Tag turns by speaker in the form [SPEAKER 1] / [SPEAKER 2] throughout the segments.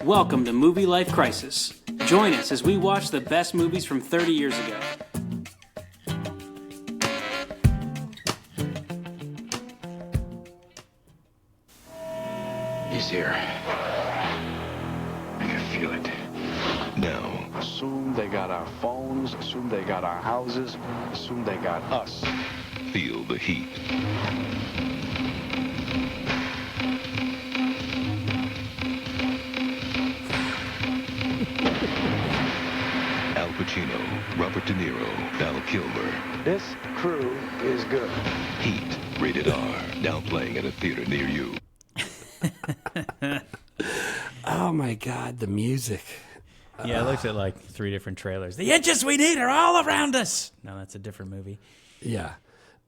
[SPEAKER 1] Welcome to Movie Life Crisis. Join us as we watch the best movies from 30 years ago.
[SPEAKER 2] He's here. I can feel it.
[SPEAKER 3] Now,
[SPEAKER 4] Assume they got our phones, assume they got our houses, assume they got us.
[SPEAKER 3] feel the heat. Al Pacino, Robert De Niro, Val Kilmer.
[SPEAKER 4] This crew is good.
[SPEAKER 3] Heat, rated R. Now playing at a theater near you.
[SPEAKER 5] Oh my God, the music.
[SPEAKER 6] Yeah, I looked at like 3 different trailers. The inches we need are all around us. No, that's a different movie.
[SPEAKER 5] Yeah.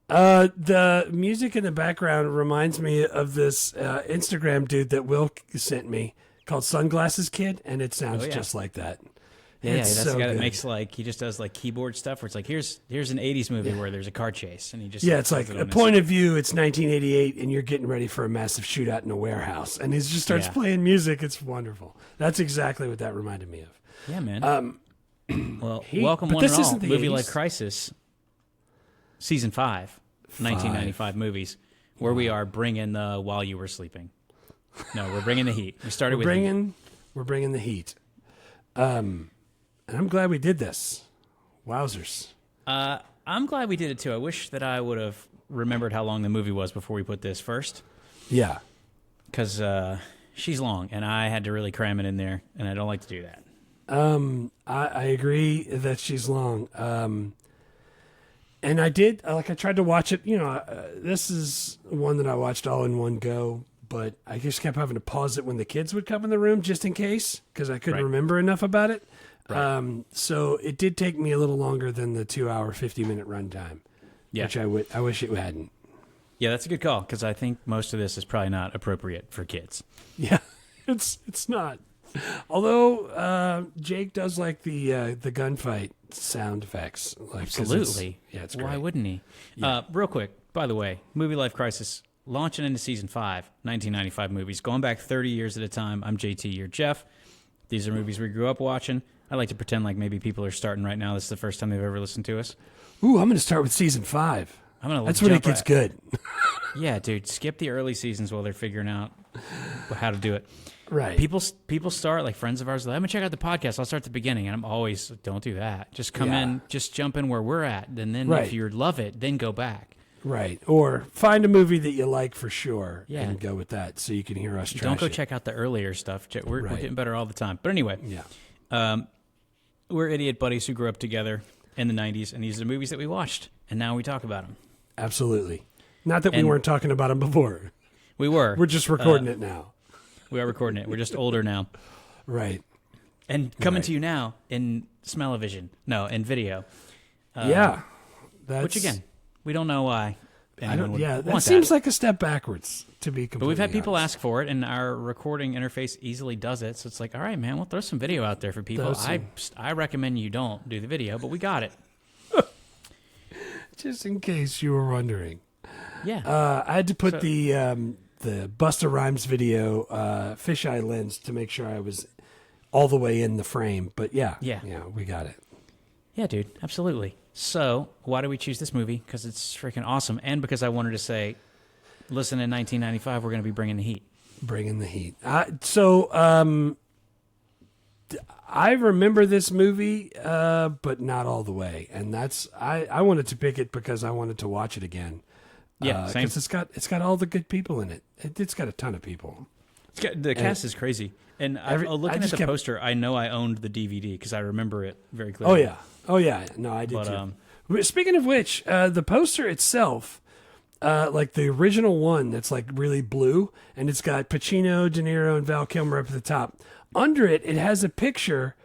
[SPEAKER 5] The music in the background reminds me of this Instagram dude that Will sent me called Sunglasses Kid, and it sounds just like that.
[SPEAKER 6] Yeah,
[SPEAKER 5] It's
[SPEAKER 6] that's
[SPEAKER 5] so
[SPEAKER 6] the guy
[SPEAKER 5] good.
[SPEAKER 6] that makes he just does like keyboard stuff where it's like, here's an 80s movie where there's a car chase. And he just
[SPEAKER 5] Yeah, it's like
[SPEAKER 6] puts it
[SPEAKER 5] a
[SPEAKER 6] on his-
[SPEAKER 5] point of view, it's 1988, and you're getting ready for a massive shootout in a warehouse. And he just starts
[SPEAKER 6] Yeah.
[SPEAKER 5] playing music. It's wonderful. That's exactly what that reminded me of.
[SPEAKER 6] Yeah, man. Well, welcome
[SPEAKER 5] but
[SPEAKER 6] one
[SPEAKER 5] this
[SPEAKER 6] and all.
[SPEAKER 5] isn't the
[SPEAKER 6] Movie
[SPEAKER 5] 80s.
[SPEAKER 6] Like Crisis, Season 5, 1995 movies, where we are bringing the While You Were Sleeping. No, we're bringing the heat. We started with heat.
[SPEAKER 5] We're bringing the heat. And I'm glad we did this. Wowzers.
[SPEAKER 6] I'm glad we did it too. I wish that I would have remembered how long the movie was before we put this first,
[SPEAKER 5] Yeah.
[SPEAKER 6] because she's long, and I had to really cram it in there, and I don't like to do that.
[SPEAKER 5] I agree that she's long. And I did, I tried to watch it. This is one that I watched all in one go, but I just kept having to pause it when the kids would come in the room just in case, because I couldn't
[SPEAKER 6] Right.
[SPEAKER 5] remember enough about it.
[SPEAKER 6] Right.
[SPEAKER 5] So it did take me a little longer than the 2-hour, 50-minute runtime,
[SPEAKER 6] Yeah.
[SPEAKER 5] which I wish it hadn't.
[SPEAKER 6] Yeah, that's a good call, because I think most of this is probably not appropriate for kids.
[SPEAKER 5] Yeah, it's not. Although Jake does like the gunfight sound effects. Like, 'cause
[SPEAKER 6] Absolutely.
[SPEAKER 5] it's
[SPEAKER 6] Why
[SPEAKER 5] great.
[SPEAKER 6] wouldn't he? Real quick, by the way, Movie Life Crisis launching into Season 5, 1995 movies, going back 30 years at a time. I'm JT, you're Jeff. These are movies we grew up watching. I like to pretend like maybe people are starting right now. This is the first time they've ever listened to us.
[SPEAKER 5] Ooh, I'm going to start with season 5.
[SPEAKER 6] I'm gonna
[SPEAKER 5] That's when it
[SPEAKER 6] jump
[SPEAKER 5] gets good.
[SPEAKER 6] Yeah, dude, skip the early seasons while they're figuring out how to do it.
[SPEAKER 5] Right.
[SPEAKER 6] People start, like friends of ours, like, let me check out the podcast. I'll start at the beginning. And I'm always, don't do that. Just come in, just jump in where we're at. And then
[SPEAKER 5] Right.
[SPEAKER 6] if you love it, then go back.
[SPEAKER 5] Right. Or find a movie that you like for sure
[SPEAKER 6] Yeah.
[SPEAKER 5] and go with that so you can hear us trash
[SPEAKER 6] Don't go
[SPEAKER 5] it.
[SPEAKER 6] check out the earlier stuff. We're
[SPEAKER 5] Right.
[SPEAKER 6] getting better all the time. But anyway,
[SPEAKER 5] Yeah.
[SPEAKER 6] we're idiot buddies who grew up together in the 90s. And these are the movies that we watched. And now we talk about them.
[SPEAKER 5] Absolutely. Not that we
[SPEAKER 6] And-
[SPEAKER 5] weren't talking about them before.
[SPEAKER 6] We were.
[SPEAKER 5] We're just recording it now.
[SPEAKER 6] We are recording it. We're just older now.
[SPEAKER 5] Right.
[SPEAKER 6] And coming
[SPEAKER 5] Right.
[SPEAKER 6] to you now in smell-o-vision. No, in video.
[SPEAKER 5] Yeah. That's,
[SPEAKER 6] Which, again, we don't know why anyone would
[SPEAKER 5] that
[SPEAKER 6] want
[SPEAKER 5] seems like a step backwards, to be completely
[SPEAKER 6] But we've had people
[SPEAKER 5] honest.
[SPEAKER 6] ask for it, and our recording interface easily does it. So it's like, all right, man, we'll throw some video out there for people. I recommend you don't do the video, but we got it.
[SPEAKER 5] Just in case you were wondering.
[SPEAKER 6] Yeah.
[SPEAKER 5] I had to put the Busta Rhymes video fisheye lens to make sure I was all the way in the frame. But yeah, we got it.
[SPEAKER 6] Yeah, dude, absolutely. So why did we choose this movie? Because it's freaking awesome, and because I wanted to say, listen, in 1995, we're going to be bringing the heat.
[SPEAKER 5] Bringing the heat. I remember this movie, but not all the way. And that's I wanted to pick it because I wanted to watch it again.
[SPEAKER 6] Yeah, same.
[SPEAKER 5] Because it's got all the good people in it. It's got a ton of people.
[SPEAKER 6] The cast is crazy. And looking at the poster, I know I owned the DVD because I remember it very clearly.
[SPEAKER 5] Oh yeah. No, I did too. Speaking of which, the poster itself, like the original one, that's like really blue, and it's got Pacino, De Niro, and Val Kilmer up at the top. Under it, it has a picture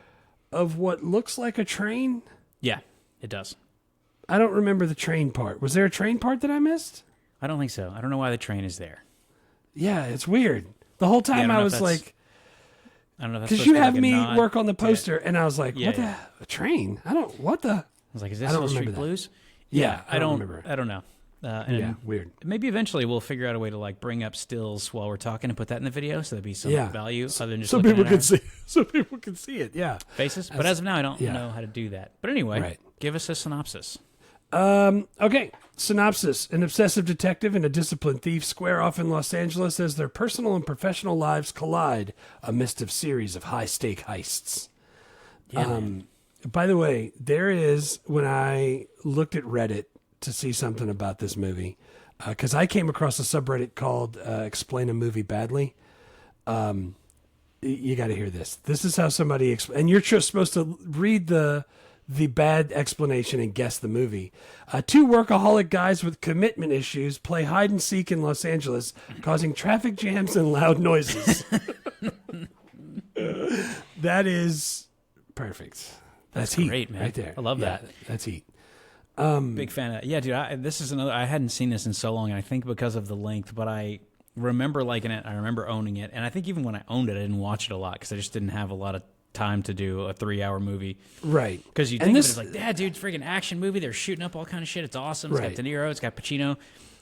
[SPEAKER 5] of what looks like a train.
[SPEAKER 6] Yeah, it does.
[SPEAKER 5] I don't remember the train part. Was there a train part that I missed?
[SPEAKER 6] I don't think so. I don't know why the train is there.
[SPEAKER 5] Yeah, it's weird. The whole time I was like,
[SPEAKER 6] I don't know.
[SPEAKER 5] because you have me work on the poster, and I was like,
[SPEAKER 6] Yeah,
[SPEAKER 5] what the a train? What the?
[SPEAKER 6] I was like, is this
[SPEAKER 5] I don't
[SPEAKER 6] Hill Street
[SPEAKER 5] remember that.
[SPEAKER 6] Blues?
[SPEAKER 5] Yeah,
[SPEAKER 6] I don't
[SPEAKER 5] remember.
[SPEAKER 6] I don't know. And
[SPEAKER 5] weird.
[SPEAKER 6] Maybe eventually we'll figure out a way to like bring up stills while we're talking and put that in the video, so there'd be some value other than just
[SPEAKER 5] so
[SPEAKER 6] looking
[SPEAKER 5] people
[SPEAKER 6] at
[SPEAKER 5] can
[SPEAKER 6] our
[SPEAKER 5] see. So people can see it. Yeah.
[SPEAKER 6] faces. But as of now, I don't know how to do that. But anyway, give us a synopsis.
[SPEAKER 5] Okay. Synopsis. An obsessive detective and a disciplined thief square off in Los Angeles as their personal and professional lives collide amidst a series of high-stake heists.
[SPEAKER 6] Yeah,
[SPEAKER 5] By the way, there is, when I looked at Reddit to see something about this movie, because I came across a subreddit called Explain a Movie Badly. You got to hear this. This is how somebody, and you're just supposed to read the bad explanation and guess the movie. Two workaholic guys with commitment issues play hide and seek in Los Angeles, causing traffic jams and loud noises. That is perfect. That's heat,
[SPEAKER 6] great, man.
[SPEAKER 5] Right there.
[SPEAKER 6] I love that.
[SPEAKER 5] That's heat.
[SPEAKER 6] Big fan of dude. This is another. I hadn't seen this in so long, and I think because of the length, but I remember liking it. I remember owning it, and I think even when I owned it, I didn't watch it a lot because I just didn't have a lot of time to do a 3-hour movie.
[SPEAKER 5] Right.
[SPEAKER 6] Because you think of it as like, yeah, dude, freaking action movie. They're shooting up all kind of shit. It's awesome. It's got De Niro. It's got Pacino.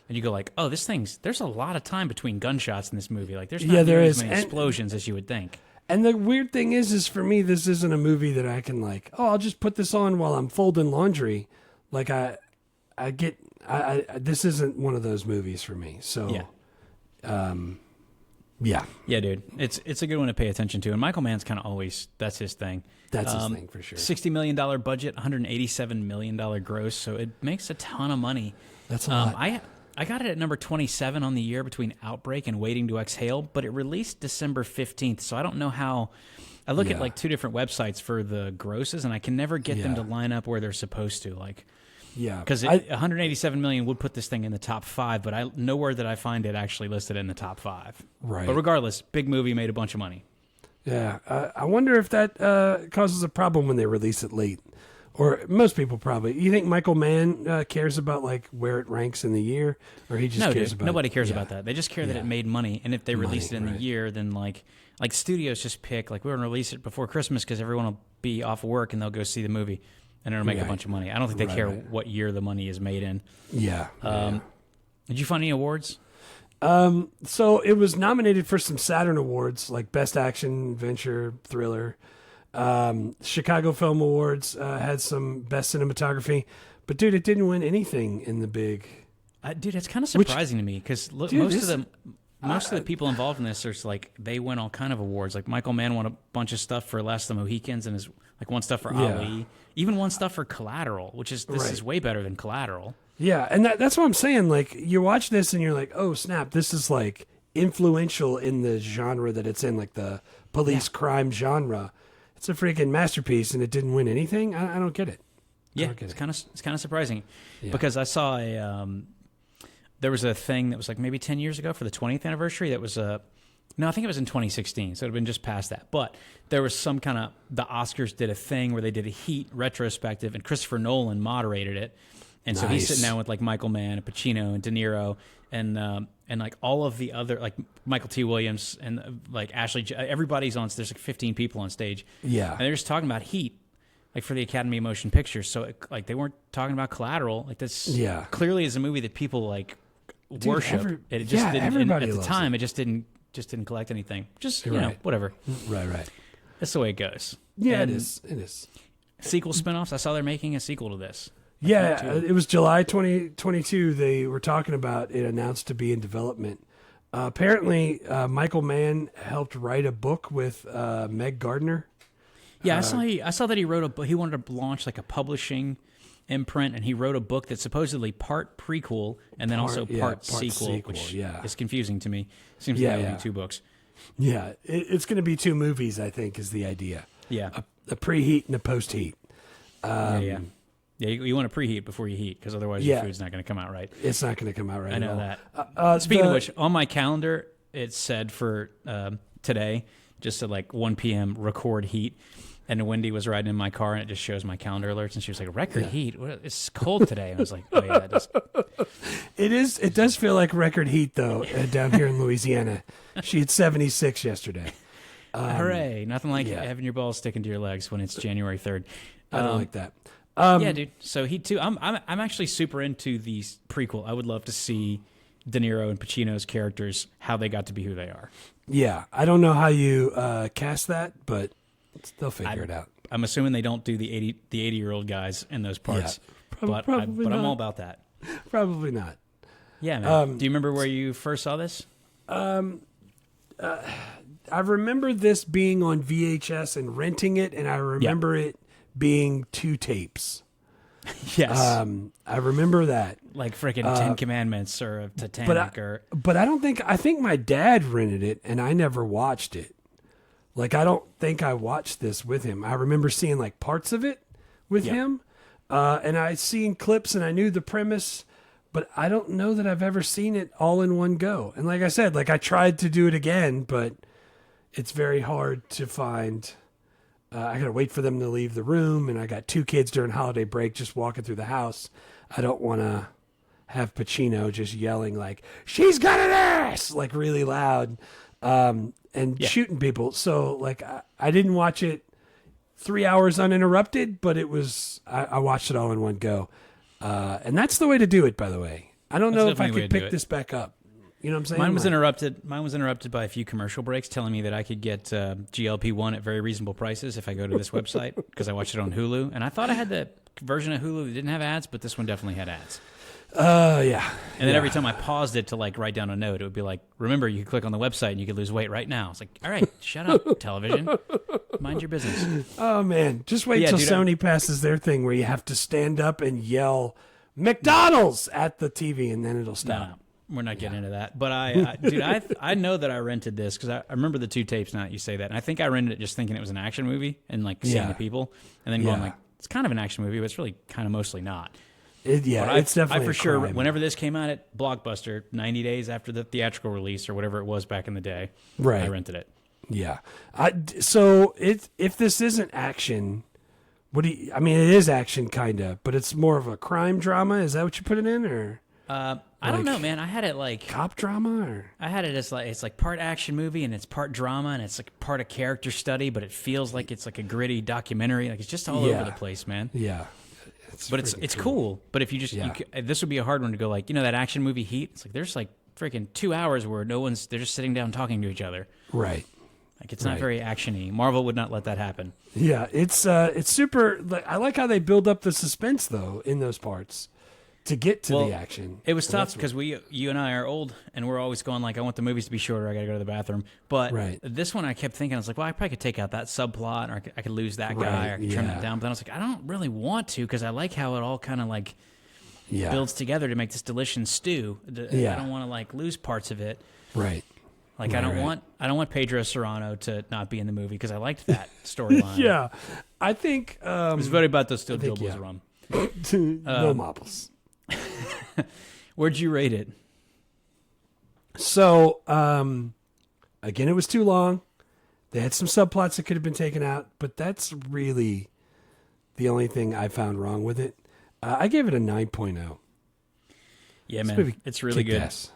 [SPEAKER 6] And you go like, oh, there's a lot of time between gunshots in this movie. Like, there's not
[SPEAKER 5] there
[SPEAKER 6] as
[SPEAKER 5] is.
[SPEAKER 6] many explosions as you would think.
[SPEAKER 5] And the weird thing is for me, this isn't a movie that I can like, oh, I'll just put this on while I'm folding laundry. Like this isn't one of those movies for me. So, yeah,
[SPEAKER 6] dude, it's a good one to pay attention to. And Michael Mann's kind of always, that's his thing.
[SPEAKER 5] That's his thing for sure.
[SPEAKER 6] $60 million budget, $187 million gross. So it makes a ton of money.
[SPEAKER 5] That's a lot.
[SPEAKER 6] I got it at number 27 on the year between Outbreak and Waiting to Exhale, but it released December 15th, so I don't know how. I look at like two different websites for the grosses, and I can never get them to line up where they're supposed to. Like, because 187 million would put this thing in the top 5, but nowhere that I find it actually listed in the top 5.
[SPEAKER 5] Right.
[SPEAKER 6] But regardless, big movie, made a bunch of money.
[SPEAKER 5] Yeah, I wonder if that causes a problem when they release it late. Or most people probably. You think Michael Mann cares about like where it ranks in the year, or he just cares about?
[SPEAKER 6] Nobody cares about that. They just care that it made money, and if they release it in the year, then like studios just pick like we're gonna release it before Christmas because everyone will be off of work and they'll go see the movie, and it'll make a bunch of money. I don't think they care what year the money is made in.
[SPEAKER 5] Yeah.
[SPEAKER 6] Did you find any awards?
[SPEAKER 5] So it was nominated for some Saturn Awards, like Best Action, Adventure, Thriller. Chicago Film Awards had some Best Cinematography, but dude, it didn't win anything in the big.
[SPEAKER 6] Dude, it's kind of surprising to me because most of the people involved in this are like they win all kind of awards. Like Michael Mann won a bunch of stuff for Last of the Mohicans, and is like won stuff for Ali, even won stuff for Collateral, which is is way better than Collateral. Yeah,
[SPEAKER 5] and that's what I'm saying. Like you watch this and you're like, oh snap, this is like influential in the genre that it's in, like the police crime genre. It's a freaking masterpiece, and it didn't win anything. I don't get it.
[SPEAKER 6] It's kind of surprising because I saw there was a thing that was like maybe 10 years ago for the 20th anniversary. That was I think it was in 2016, so it had been just past that. But there was some kind of the Oscars did a thing where they did a Heat retrospective, and Christopher Nolan moderated it, and so he's sitting down with like Michael Mann and Pacino and De Niro and like all of the other like Michael T. Williams and like Ashley, everybody's on. There's like 15 people on stage. Yeah, and they're just talking about Heat, like for the Academy of Motion Pictures. So like they weren't talking about Collateral. Like this clearly is a movie that people like worship. It just didn't. At the time, it just didn't collect anything. Just you know whatever. Right. That's the way it goes.
[SPEAKER 5] Yeah, and it is.
[SPEAKER 6] Sequel spinoffs. I saw they're making a sequel to this.
[SPEAKER 5] Yeah, it was July 2022. They were talking about it, announced to be in development. Apparently, Michael Mann helped write a book with Meg Gardner.
[SPEAKER 6] Yeah, I saw that he wrote a book. He wanted to launch like a publishing imprint, and he wrote a book that's supposedly part prequel and then also part sequel, which is confusing to me. Seems like that would be 2 books.
[SPEAKER 5] Yeah, it's going to be 2 movies, I think, is the idea.
[SPEAKER 6] Yeah.
[SPEAKER 5] A preheat and a post-heat.
[SPEAKER 6] Yeah, you want to preheat before you heat, because otherwise your food's not going to come out right.
[SPEAKER 5] It's not going to come out right.
[SPEAKER 6] I know that. Speaking of which, on my calendar, it said for today, just at like 1 p.m., record Heat. And Wendy was riding in my car, and it just shows my calendar alerts, and she was like, record heat? It's cold today. And I was like, oh, yeah, it does.
[SPEAKER 5] It does feel like record heat, though, down here in Louisiana. She had 76 yesterday.
[SPEAKER 6] Hooray. Nothing like having your balls sticking to your legs when it's January 3rd.
[SPEAKER 5] I don't like that.
[SPEAKER 6] Yeah, dude. So he too. I'm actually super into the prequel. I would love to see De Niro and Pacino's characters, how they got to be who they are.
[SPEAKER 5] Yeah, I don't know how you cast that, but they'll figure it out.
[SPEAKER 6] I'm assuming they don't do the 80-year-old guys in those parts.
[SPEAKER 5] Yeah,
[SPEAKER 6] but I'm all about that.
[SPEAKER 5] Probably not.
[SPEAKER 6] Yeah, man. Do you remember where you first saw this?
[SPEAKER 5] I remember this being on VHS and renting it, and I remember it being 2 tapes.
[SPEAKER 6] Yes.
[SPEAKER 5] I remember that.
[SPEAKER 6] Like freaking 10 Commandments or Titanic
[SPEAKER 5] But I think my dad rented it and I never watched it. Like, I don't think I watched this with him. I remember seeing like parts of it with him. And I'd seen clips and I knew the premise, but I don't know that I've ever seen it all in one go. And like I said, like I tried to do it again, but it's very hard to find. I got to wait for them to leave the room, and I got 2 kids during holiday break just walking through the house. I don't want to have Pacino just yelling like, "She's got an ass!" like really loud, and shooting people. So like I didn't watch it 3 hours uninterrupted, but it was I watched it all in one go, and that's the way to do it. By the way, I don't know if I could pick this back up. You know what I'm saying?
[SPEAKER 6] Mine was interrupted by a few commercial breaks telling me that I could get GLP-1 at very reasonable prices if I go to this website because I watched it on Hulu. And I thought I had the version of Hulu that didn't have ads, but this one definitely had ads.
[SPEAKER 5] Yeah.
[SPEAKER 6] And then every time I paused it to like write down a note, it would be like, remember, you could click on the website and you could lose weight right now. It's like, all right, shut up, television. Mind your business.
[SPEAKER 5] Oh, man. Just wait till Sony passes their thing where you have to stand up and yell McDonald's at the TV and then it'll stop.
[SPEAKER 6] No. We're not getting into that, but I know that I rented this because I remember the 2 tapes. Now that you say that, and I think I rented it just thinking it was an action movie and like seeing the people, and then going like, it's kind of an action movie, but it's really kind of mostly not.
[SPEAKER 5] It's definitely.
[SPEAKER 6] I for sure. Whenever this came out at Blockbuster, 90 days after the theatrical release or whatever it was back in the day, I rented it.
[SPEAKER 5] Yeah. So if this isn't action, what do you? I mean, it is action kind of, but it's more of a crime drama. Is that what you put it in, or?
[SPEAKER 6] I don't know, man. I had it like
[SPEAKER 5] cop drama, or
[SPEAKER 6] I had it as like it's like part action movie and it's part drama and it's like part of character study, but it feels like it's like a gritty documentary. Like it's just all over the place, man.
[SPEAKER 5] Yeah,
[SPEAKER 6] but it's cool. But if you just this would be a hard one to go like that action movie Heat. It's like there's like freaking 2 hours where they're just sitting down talking to each other.
[SPEAKER 5] Right.
[SPEAKER 6] Like it's not very action-y. Marvel would not let that happen.
[SPEAKER 5] Yeah, it's super. I like how they build up the suspense though in those parts. To get to the action.
[SPEAKER 6] It was tough because you and I are old, and we're always going like, I want the movies to be shorter, I got to go to the bathroom. But this one I kept thinking, I was like, well, I probably could take out that subplot, or I could lose that guy, or I could trim that down. But then I was like, I don't really want to because I like how it all kind of like builds together to make this delicious stew. I don't want to like lose parts of it.
[SPEAKER 5] Right.
[SPEAKER 6] Like I don't want Pedro Serrano to not be in the movie because I liked that storyline.
[SPEAKER 5] Yeah. I think...
[SPEAKER 6] it was very about those still Dilbles rum.
[SPEAKER 5] No marbles.
[SPEAKER 6] Where'd you rate it?
[SPEAKER 5] So, again, it was too long. They had some subplots that could have been taken out, but that's really the only thing I found wrong with it. I gave it a 9.0.
[SPEAKER 6] Yeah, man. It's really good.
[SPEAKER 5] Ass.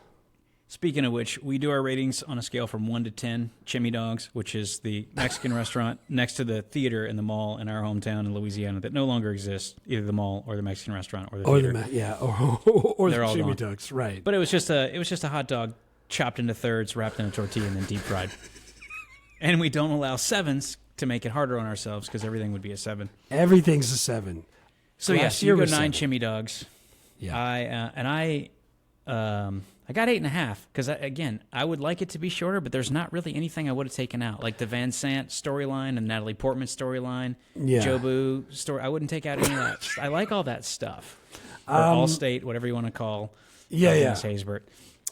[SPEAKER 6] Speaking of which, we do our ratings on a scale from 1 to 10. Chimmy Dogs, which is the Mexican restaurant next to the theater in the mall in our hometown in Louisiana that no longer exists, either the mall or the Mexican restaurant or the theater.
[SPEAKER 5] Or
[SPEAKER 6] They're
[SPEAKER 5] the
[SPEAKER 6] all
[SPEAKER 5] Chimmy
[SPEAKER 6] gone.
[SPEAKER 5] Dogs, right.
[SPEAKER 6] But it was just a hot dog chopped into thirds, wrapped in a tortilla, and then deep fried. And we don't allow 7s to make it harder on ourselves because everything would be a 7.
[SPEAKER 5] Everything's a 7.
[SPEAKER 6] So yes, you go 9 Chimmy Dogs.
[SPEAKER 5] Yeah.
[SPEAKER 6] I got 8.5 because I would like it to be shorter, but there's not really anything I would have taken out, like the Van Sant storyline and Natalie Portman storyline, Jobu story. I wouldn't take out any of that. I like all that stuff. Or Allstate, whatever you want to call. Haysbert.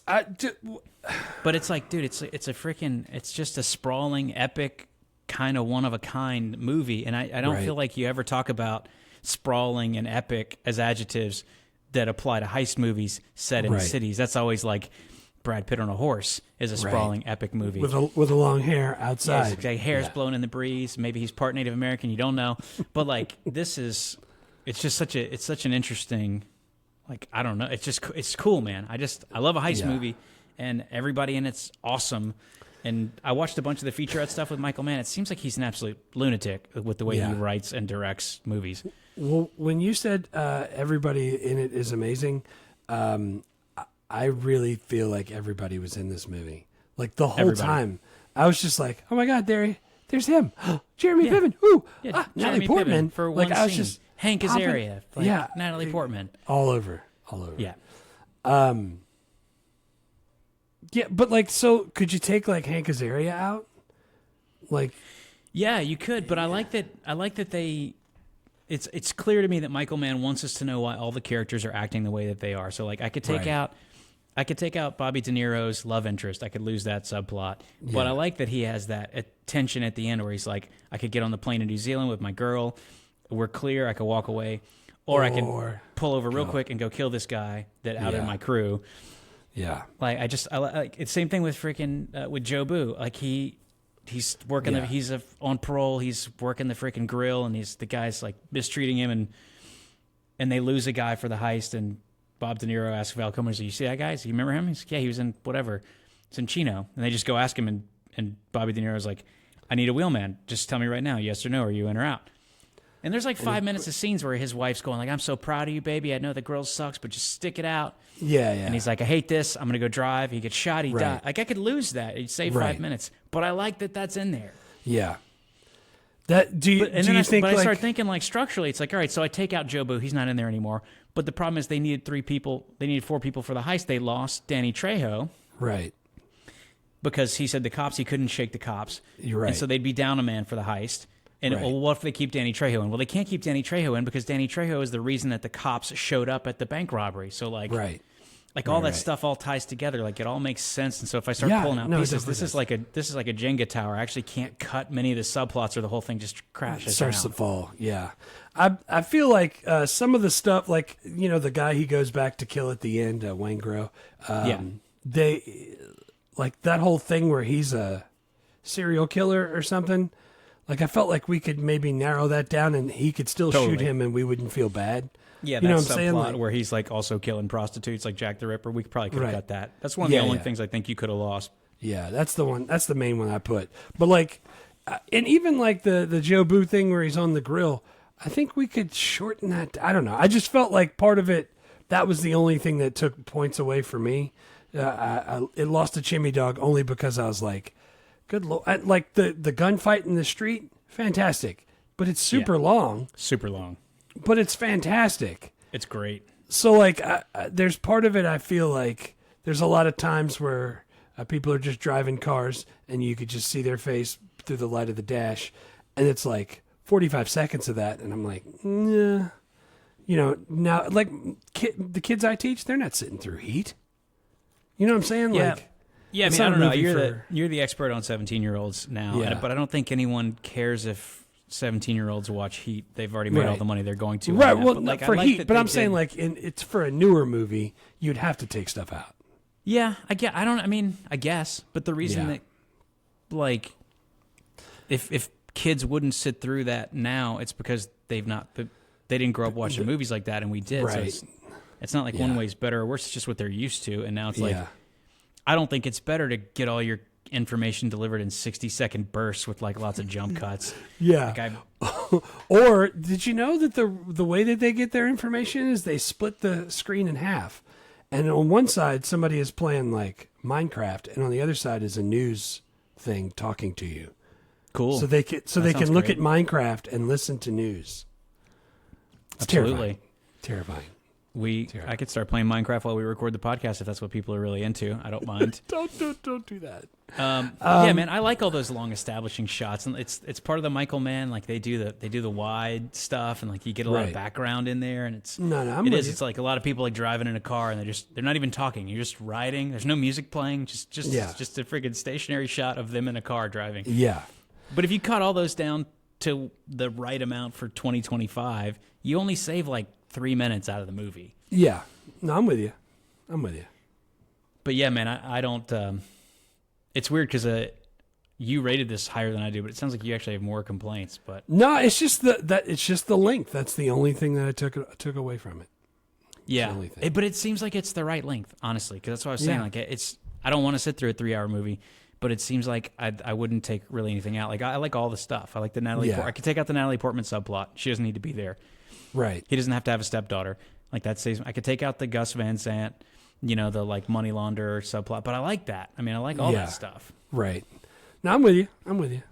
[SPEAKER 6] But it's like, dude, it's just a sprawling, epic, kind of one of a kind movie, and I don't feel like you ever talk about sprawling and epic as adjectives that apply to heist movies set in cities. That's always like Brad Pitt on a horse is a sprawling epic movie
[SPEAKER 5] with a long hair outside.
[SPEAKER 6] Yes, hair's blown in the breeze. Maybe he's part Native American. You don't know, but like it's such an interesting, like I don't know. It's cool, man. I love a heist movie, and everybody in it's awesome. And I watched a bunch of the featurette stuff with Michael Mann. It seems like he's an absolute lunatic with the way he writes and directs movies.
[SPEAKER 5] Well, when you said everybody in it is amazing, I really feel like everybody was in this movie. Like the whole time, I was just like, "Oh my God, there's him, Jeremy Piven, ooh, Natalie Portman."
[SPEAKER 6] Piven for one
[SPEAKER 5] like I was
[SPEAKER 6] scene.
[SPEAKER 5] just
[SPEAKER 6] Hank Azaria, like Natalie Portman,
[SPEAKER 5] all over.
[SPEAKER 6] Yeah.
[SPEAKER 5] Yeah, but like, so could you take like Hank Azaria out? Like,
[SPEAKER 6] yeah, you could, but I like that they. It's clear to me that Michael Mann wants us to know why all the characters are acting the way that they are. So like, I could take out Bobby De Niro's love interest. I could lose that subplot, but I like that he has that tension at the end where he's like, I could get on the plane to New Zealand with my girl. We're clear. I could walk away, or I can pull over real quick and go kill this guy that outed my crew.
[SPEAKER 5] Yeah,
[SPEAKER 6] like I like it's same thing with freaking with Joe Boo. Like he's working he's on parole. He's working the freaking grill, and the guy's like mistreating him, and they lose a guy for the heist. And Bob De Niro asks Val Kilmer, "You see that guy? Do you remember him?" He's like, "Yeah, he was in whatever. It's in Chino." And they just go ask him, and Bobby De Niro's like, "I need a wheelman. Just tell me right now, yes or no. Are you in or out?" And there's like 5 minutes of scenes where his wife's going like, "I'm so proud of you, baby. I know the girl sucks, but just stick it out."
[SPEAKER 5] Yeah.
[SPEAKER 6] And he's like, "I hate this. I'm going to go drive." He gets shot. He died. Like, I could lose that. He'd save 5 minutes. But I like that that's in there.
[SPEAKER 5] Yeah. That do you
[SPEAKER 6] But
[SPEAKER 5] think?
[SPEAKER 6] I
[SPEAKER 5] like,
[SPEAKER 6] start thinking like structurally, it's like, all right, so I take out Joe Boo. He's not in there anymore. But the problem is they needed 3 people. They needed 4 people for the heist. They lost Danny Trejo.
[SPEAKER 5] Right.
[SPEAKER 6] Because he said he couldn't shake the cops.
[SPEAKER 5] You're right.
[SPEAKER 6] And so they'd be down a man for the heist. And well, what if they keep Danny Trejo in? Well, they can't keep Danny Trejo in because Danny Trejo is the reason that the cops showed up at the bank robbery. So like, all that stuff all ties together. Like it all makes sense. And so if I start pulling out pieces, this is like a Jenga tower. I actually can't cut many of the subplots, or the whole thing just crashes.
[SPEAKER 5] It starts to fall. Yeah, I feel like some of the stuff, like the guy he goes back to kill at the end, Wangro. They like that whole thing where he's a serial killer or something. Like I felt like we could maybe narrow that down, and he could still shoot him, and we wouldn't feel bad.
[SPEAKER 6] Yeah,
[SPEAKER 5] you know
[SPEAKER 6] that
[SPEAKER 5] what I'm saying?
[SPEAKER 6] subplot
[SPEAKER 5] Like,
[SPEAKER 6] where he's like also killing prostitutes, like Jack the Ripper. We probably could have cut that. That's one of the only things I think you could have lost.
[SPEAKER 5] Yeah, that's the one. That's the main one I put. But like, and even like the Joe Boo thing where he's on the grill, I think we could shorten that. I don't know. I just felt like part of it, that was the only thing that took points away for me. It lost to Chimmy Dog only because I was like, good Lord. Like the gunfight in the street, fantastic. But it's super long.
[SPEAKER 6] Super long.
[SPEAKER 5] But it's fantastic.
[SPEAKER 6] It's great.
[SPEAKER 5] So like, there's part of it I feel like there's a lot of times where people are just driving cars and you could just see their face through the light of the dash. And it's like 45 seconds of that. And I'm like, nah. Now, like the kids I teach, they're not sitting through heat. You know what I'm saying?
[SPEAKER 6] Yeah.
[SPEAKER 5] Like,
[SPEAKER 6] yeah, I mean, I don't know. You're the expert on 17-year-olds now, but I don't think anyone cares if 17-year-olds watch Heat. They've already made all the money they're going to.
[SPEAKER 5] Right. Well,
[SPEAKER 6] like,
[SPEAKER 5] for Heat, but I'm saying like it's for a newer movie, you'd have to take stuff out.
[SPEAKER 6] Yeah, I guess. But the reason that, like, if kids wouldn't sit through that now, it's because they didn't grow up watching movies like that, and we did.
[SPEAKER 5] Right.
[SPEAKER 6] So it's not like one way's better or worse. It's just what they're used to, and now it's like, I don't think it's better to get all your information delivered in 60-second bursts with like lots of jump cuts.
[SPEAKER 5] Yeah. Like or did you know that the way that they get their information is they split the screen in half, and on one side somebody is playing like Minecraft, and on the other side is a news thing talking to you.
[SPEAKER 6] Cool.
[SPEAKER 5] So they can look at Minecraft and listen to news. It's
[SPEAKER 6] Absolutely
[SPEAKER 5] terrifying.
[SPEAKER 6] I could start playing Minecraft while we record the podcast if that's what people are really into. I don't mind.
[SPEAKER 5] Don't do that.
[SPEAKER 6] Yeah, man, I like all those long establishing shots, and it's part of the Michael Mann. Like they do the wide stuff, and like you get a lot of background in there, and it's it's like a lot of people like driving in a car, and they're not even talking. You're just riding. There's no music playing. Just a freaking stationary shot of them in a car driving.
[SPEAKER 5] Yeah.
[SPEAKER 6] But if you cut all those down to the right amount for 2025, you only save like 3 minutes out of the movie.
[SPEAKER 5] Yeah. No, I'm with you.
[SPEAKER 6] But yeah, man, I don't. It's weird because you rated this higher than I do, but it sounds like you actually have more complaints. But
[SPEAKER 5] no, it's just it's just the length. That's the only thing that I took away from it.
[SPEAKER 6] Yeah, but it seems like it's the right length, honestly, because that's what I was saying. Like I don't want to sit through a 3-hour movie, but it seems like I wouldn't take really anything out. Like I like all the stuff. I like the Natalie. I could take out the Natalie Portman subplot. She doesn't need to be there.
[SPEAKER 5] Right.
[SPEAKER 6] He doesn't have to have a stepdaughter. Like that saves. I could take out the Gus Van Sant, the like money launderer subplot, but I like that. I mean, I like all that stuff.
[SPEAKER 5] Right. No, I'm with you.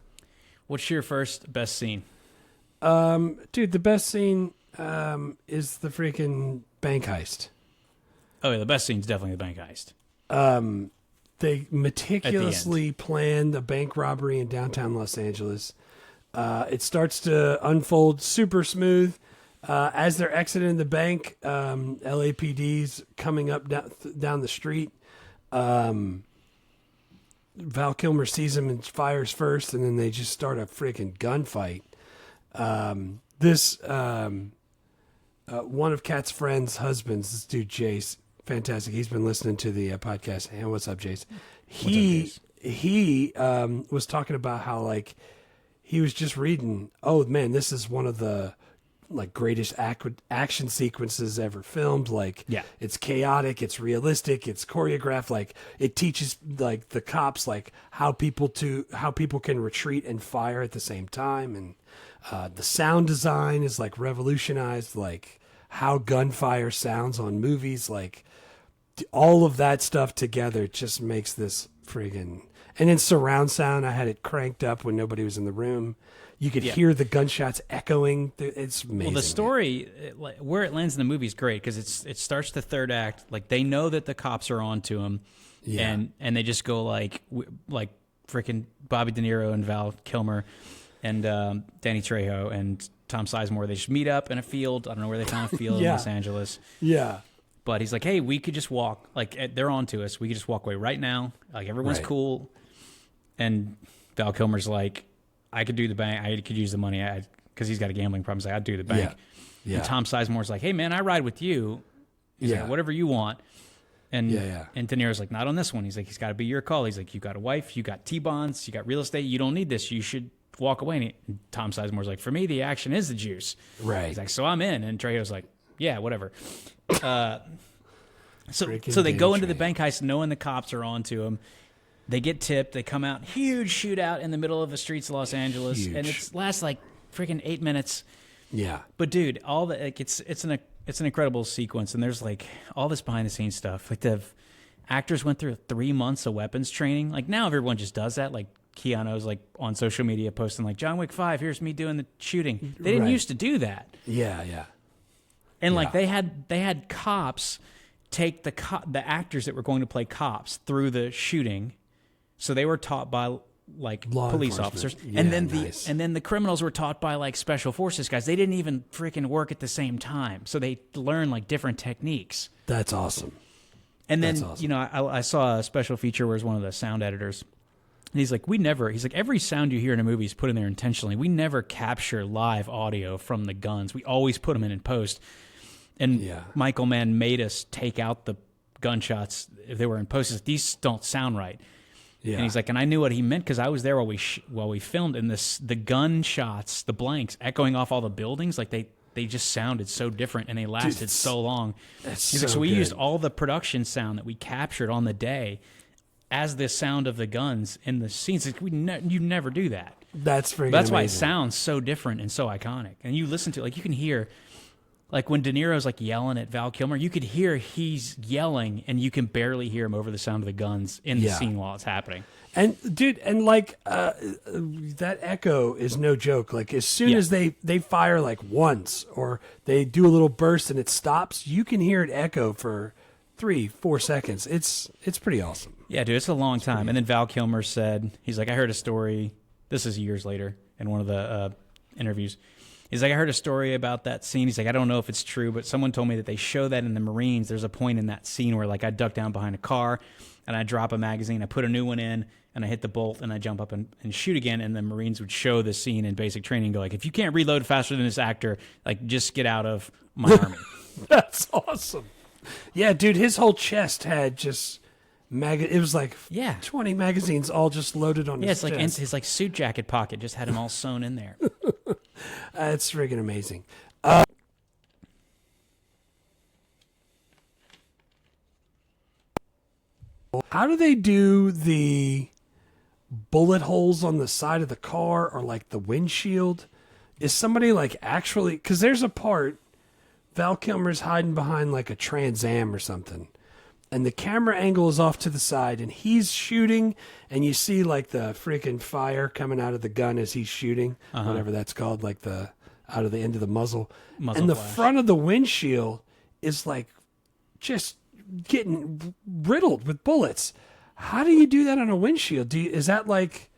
[SPEAKER 6] What's your first best scene?
[SPEAKER 5] Dude, the best scene is the freaking bank heist.
[SPEAKER 6] Oh, yeah, the best scene's definitely the bank heist.
[SPEAKER 5] They meticulously planned a bank robbery in downtown Los Angeles. It starts to unfold super smooth. As they're exiting the bank, LAPD's coming up down the street. Val Kilmer sees him and fires first, and then they just start a freaking gunfight. One of Kat's friends' husbands, this dude Jace, fantastic. He's been listening to the podcast. Hey, what's up, Jace? He was talking about how like he was just reading. Oh man, this is one of the like greatest action sequences ever filmed. Like, it's chaotic, it's realistic, it's choreographed. Like, it teaches like the cops like how people can retreat and fire at the same time. And the sound design is like revolutionized, like how gunfire sounds on movies. Like all of that stuff together just makes this friggin'. And then surround sound, I had it cranked up when nobody was in the room. You could hear the gunshots echoing. It's amazing.
[SPEAKER 6] Well, the story, where it lands in the movie is great because it starts the third act. Like, they know that the cops are on to him, and they just go like freaking Bobby De Niro and Val Kilmer and Danny Trejo and Tom Sizemore. They just meet up in a field. I don't know where they found a field in Los Angeles.
[SPEAKER 5] Yeah.
[SPEAKER 6] But he's like, hey, we could just walk. Like, they're on to us. We could just walk away right now. Like, everyone's cool. And Val Kilmer's like, I could do the bank. I could use the money because he's got a gambling problem. He's like, I'd do the bank. Yeah. And Tom Sizemore's like, hey, man, I ride with you. He's like, whatever you want. And and De Niro's like, not on this one. He's like, he's got to be your call. He's like, you got a wife, you got T-bonds, you got real estate. You don't need this. You should walk away. And Tom Sizemore's like, for me, the action is the juice.
[SPEAKER 5] Right.
[SPEAKER 6] He's like, so I'm in. And Trejo's like, yeah, whatever. So they go into the bank heist knowing the cops are on to him. They get tipped. They come out. Huge shootout in the middle of the streets of Los Angeles. And it lasts like freaking 8 minutes.
[SPEAKER 5] Yeah.
[SPEAKER 6] But dude, all the like it's an incredible sequence, and there's like all this behind the scenes stuff. Like the actors went through 3 months of weapons training. Like now everyone just does that. Like Keanu's like on social media posting like John Wick 5, here's me doing the shooting. They didn't used to do that.
[SPEAKER 5] Yeah.
[SPEAKER 6] And like they had cops take the actors that were going to play cops through the shooting. So they were taught by like
[SPEAKER 5] law
[SPEAKER 6] police officers, and then the criminals were taught by like special forces guys. They didn't even freaking work at the same time, so they learn like different techniques.
[SPEAKER 5] That's awesome.
[SPEAKER 6] And then I saw a special feature where it was one of the sound editors, and he's like, every sound you hear in a movie is put in there intentionally. We never capture live audio from the guns. We always put them in post. And Michael Mann made us take out the gunshots if they were in post. Like, these don't sound right. Yeah. And he's like, and I knew what he meant because I was there while we filmed, and the gunshots, the blanks echoing off all the buildings, like they just sounded so different and they lasted so long. He's like, so we used all the production sound that we captured on the day as the sound of the guns in the scenes. Like, you never do that.
[SPEAKER 5] That's freaking
[SPEAKER 6] That's why
[SPEAKER 5] amazing.
[SPEAKER 6] it sounds so different and so iconic. And you listen to it, like you can hear. Like when De Niro's like yelling at Val Kilmer, you could hear he's yelling, and you can barely hear him over the sound of the guns in the scene while it's happening.
[SPEAKER 5] And dude, and like that echo is no joke. Like as soon as they fire like once, or they do a little burst and it stops, you can hear it echo for 3-4 seconds. It's pretty awesome.
[SPEAKER 6] Yeah, dude, it's a long time. And then Val Kilmer said, he's like, I heard a story. This is years later in one of the interviews. He's like, I heard a story about that scene. He's like, I don't know if it's true, but someone told me that they show that in the Marines. There's a point in that scene where like I duck down behind a car and I drop a magazine, I put a new one in, and I hit the bolt and I jump up and shoot again. And the Marines would show the scene in basic training and go like, if you can't reload faster than this actor, like just get out of my army.
[SPEAKER 5] That's awesome. Yeah, dude, his whole chest had just it was like 20 magazines all just loaded on his chest.
[SPEAKER 6] Yeah, it's like his like suit jacket pocket just had them all sewn in there.
[SPEAKER 5] It's friggin' amazing. How do they do the bullet holes on the side of the car or like the windshield? Is somebody like actually, because there's a part Val Kilmer's hiding behind like a Trans Am or something. And the camera angle is off to the side, and he's shooting, and you see like the freaking fire coming out of the gun as he's shooting, whatever that's called, like the out of the end of the muzzle. And the
[SPEAKER 6] flash.
[SPEAKER 5] front of the windshield is like just getting riddled with bullets. How do you do that on a windshield? Is that like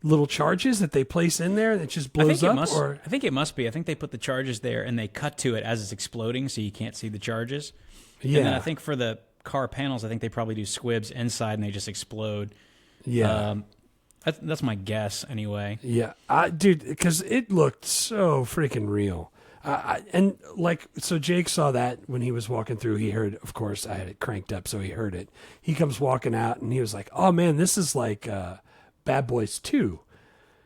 [SPEAKER 5] little charges that they place in there that just blows up?
[SPEAKER 6] I think it must be. I think they put the charges there, and they cut to it as it's exploding, so you can't see the charges.
[SPEAKER 5] Yeah.
[SPEAKER 6] And then I think for the car panels, I think they probably do squibs inside and they just explode.
[SPEAKER 5] Yeah.
[SPEAKER 6] That's my guess anyway.
[SPEAKER 5] Yeah. Dude, because it looked so freaking real. And like, so Jake saw that when he was walking through. He heard, of course, I had it cranked up, so he heard it. He comes walking out and he was like, oh man, this is like Bad Boys 2.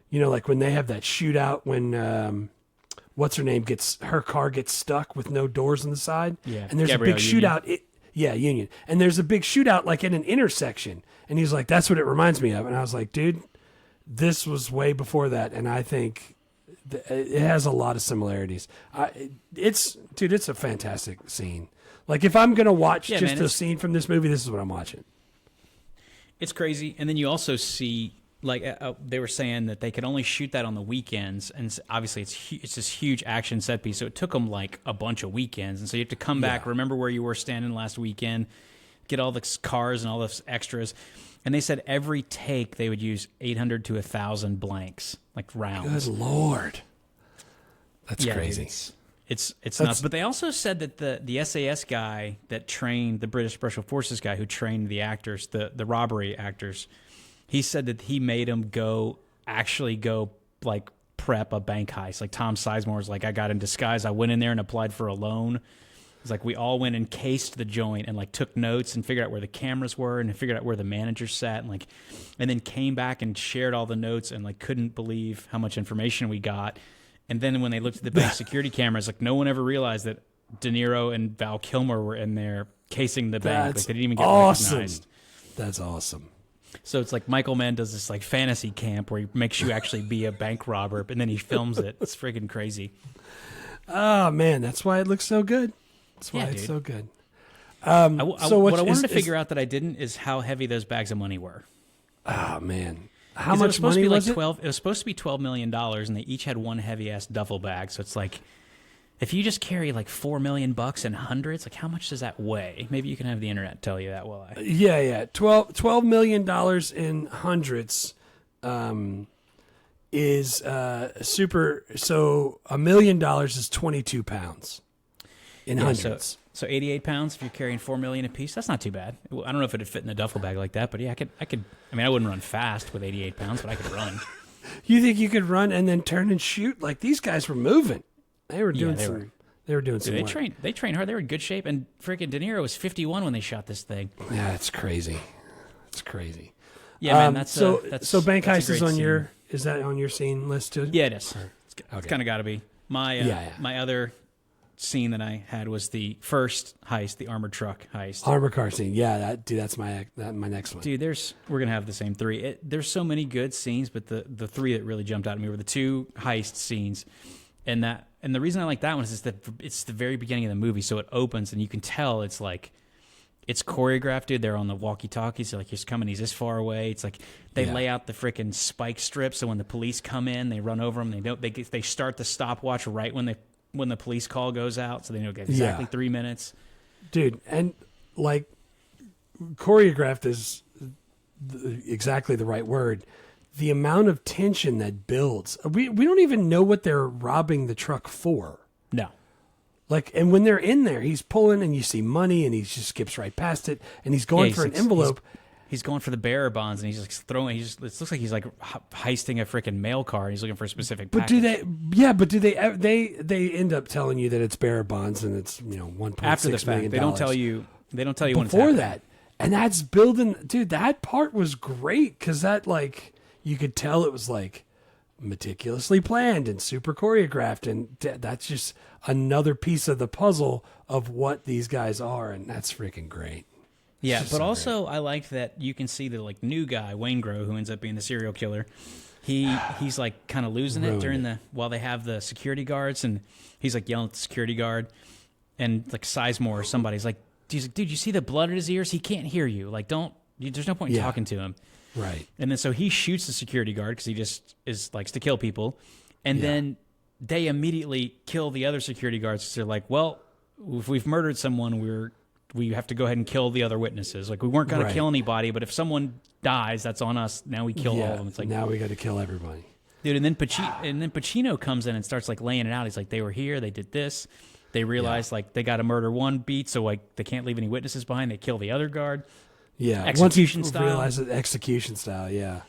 [SPEAKER 5] You know, like when they have that shootout when... what's her name her car gets stuck with no doors on the side.
[SPEAKER 6] Yeah.
[SPEAKER 5] And there's
[SPEAKER 6] Gabrielle
[SPEAKER 5] a big
[SPEAKER 6] Union.
[SPEAKER 5] shootout. Union. And there's a big shootout like in an intersection. And he's like, that's what it reminds me of. And I was like, dude, this was way before that. And I think it has a lot of similarities. It's a fantastic scene. Like if I'm going to watch a scene from this movie, this is what I'm watching.
[SPEAKER 6] It's crazy. And then you also see, like they were saying that they could only shoot that on the weekends, and obviously it's this huge action set piece, so it took them like a bunch of weekends, and so you have to come back, remember where you were standing last weekend, get all the cars and all the extras, and they said every take they would use 800 to 1,000 blanks, like rounds.
[SPEAKER 5] Good Lord, that's crazy.
[SPEAKER 6] It's nuts. But they also said that the SAS guy that trained the British Special Forces guy who trained the actors, the robbery actors. He said that he made him actually go like prep a bank heist. Like Tom Sizemore was like, I got in disguise. I went in there and applied for a loan. It's like we all went and cased the joint and like took notes and figured out where the cameras were and figured out where the manager sat and then came back and shared all the notes and like couldn't believe how much information we got. And then when they looked at the bank security cameras, like no one ever realized that De Niro and Val Kilmer were in there casing the bank. Like they didn't even get recognized.
[SPEAKER 5] That's awesome.
[SPEAKER 6] So it's like Michael Mann does this like fantasy camp where he makes you actually be a bank robber, and then he films it. It's freaking crazy.
[SPEAKER 5] Oh man, that's why it looks so good. That's why it's so good.
[SPEAKER 6] What I wanted to figure out that I didn't is how heavy those bags of money were.
[SPEAKER 5] Oh man, how much money was it?
[SPEAKER 6] It was supposed to be $12 million, and they each had one heavy ass duffel bag. So it's like, if you just carry like $4 million in hundreds, like how much does that weigh? Maybe you can have the internet tell you that.
[SPEAKER 5] Yeah. $12 million in hundreds is super. So $1 million is 22 pounds in hundreds.
[SPEAKER 6] So 88 pounds if you're carrying 4 million a piece. That's not too bad. I don't know if it'd fit in a duffel bag like that, but yeah, I could. I mean, I wouldn't run fast with 88 pounds, but I could run.
[SPEAKER 5] You think you could run and then turn and shoot? Like these guys were moving. They were doing They were doing some.
[SPEAKER 6] They trained hard. They were in good shape. And freaking De Niro was 51 when they shot this thing.
[SPEAKER 5] Yeah, it's crazy. It's crazy.
[SPEAKER 6] Yeah, man. That's
[SPEAKER 5] so Bank Heist is on
[SPEAKER 6] scene.
[SPEAKER 5] Is that on your scene list too?
[SPEAKER 6] Yeah, it is. It's kind of got to be. My other scene that I had was the first heist, the armored truck heist.
[SPEAKER 5] Armored car scene. Yeah, that's my next one.
[SPEAKER 6] Dude, we're gonna have the same three. There's so many good scenes, but the three that really jumped out at me were the two heist scenes, and the reason I like that one is that it's the very beginning of the movie, so it opens and you can tell it's like it's choreographed, dude. They're on the walkie-talkies, so like he's coming, he's this far away. It's like they lay out the freaking spike strip, so when the police come in, they run over them. They start the stopwatch right when the police call goes out, so they know exactly 3 minutes.
[SPEAKER 5] Dude, and like choreographed is exactly the right word. The amount of tension that builds. We don't even know what they're robbing the truck for.
[SPEAKER 6] No.
[SPEAKER 5] Like, and when they're in there, he's pulling and you see money and he just skips right past it and he's going for an envelope.
[SPEAKER 6] He's going for the bearer bonds and he's just throwing. It looks like he's like heisting a freaking mail car. And he's looking for a specific package.
[SPEAKER 5] Do they end up telling you that it's bearer bonds and it's 1.6
[SPEAKER 6] after the fact. They don't tell you. They don't tell you
[SPEAKER 5] before
[SPEAKER 6] when it's
[SPEAKER 5] that. And that's building, dude. That part was great because that you could tell it was like meticulously planned and super choreographed, and that's just another piece of the puzzle of what these guys are, and that's freaking great.
[SPEAKER 6] Yeah,
[SPEAKER 5] just
[SPEAKER 6] but
[SPEAKER 5] so
[SPEAKER 6] also I liked that you can see the like new guy, Wayne Grow, who ends up being the serial killer. He's like kind of losing it while they have the security guards, and he's like yelling at the security guard, and like Sizemore or somebody's like, dude, you see the blood in his ears? He can't hear you. Like, there's no point in talking to him.
[SPEAKER 5] Right.
[SPEAKER 6] And then so he shoots the security guard because he just likes to kill people, and then they immediately kill the other security guards. So they're like, well, if we've murdered someone, we have to go ahead and kill the other witnesses. Like, we weren't going to kill anybody, but if someone dies, that's on us. Now we kill all of them. It's like,
[SPEAKER 5] now we got to kill everybody.
[SPEAKER 6] Dude, and then Pacino comes in and starts like laying it out. He's like, they were here, they did this. They realized like they got to murder one beat, so like they can't leave any witnesses behind. They kill the other guard.
[SPEAKER 5] Yeah,
[SPEAKER 6] execution style.
[SPEAKER 5] Realize it, execution style. Yeah.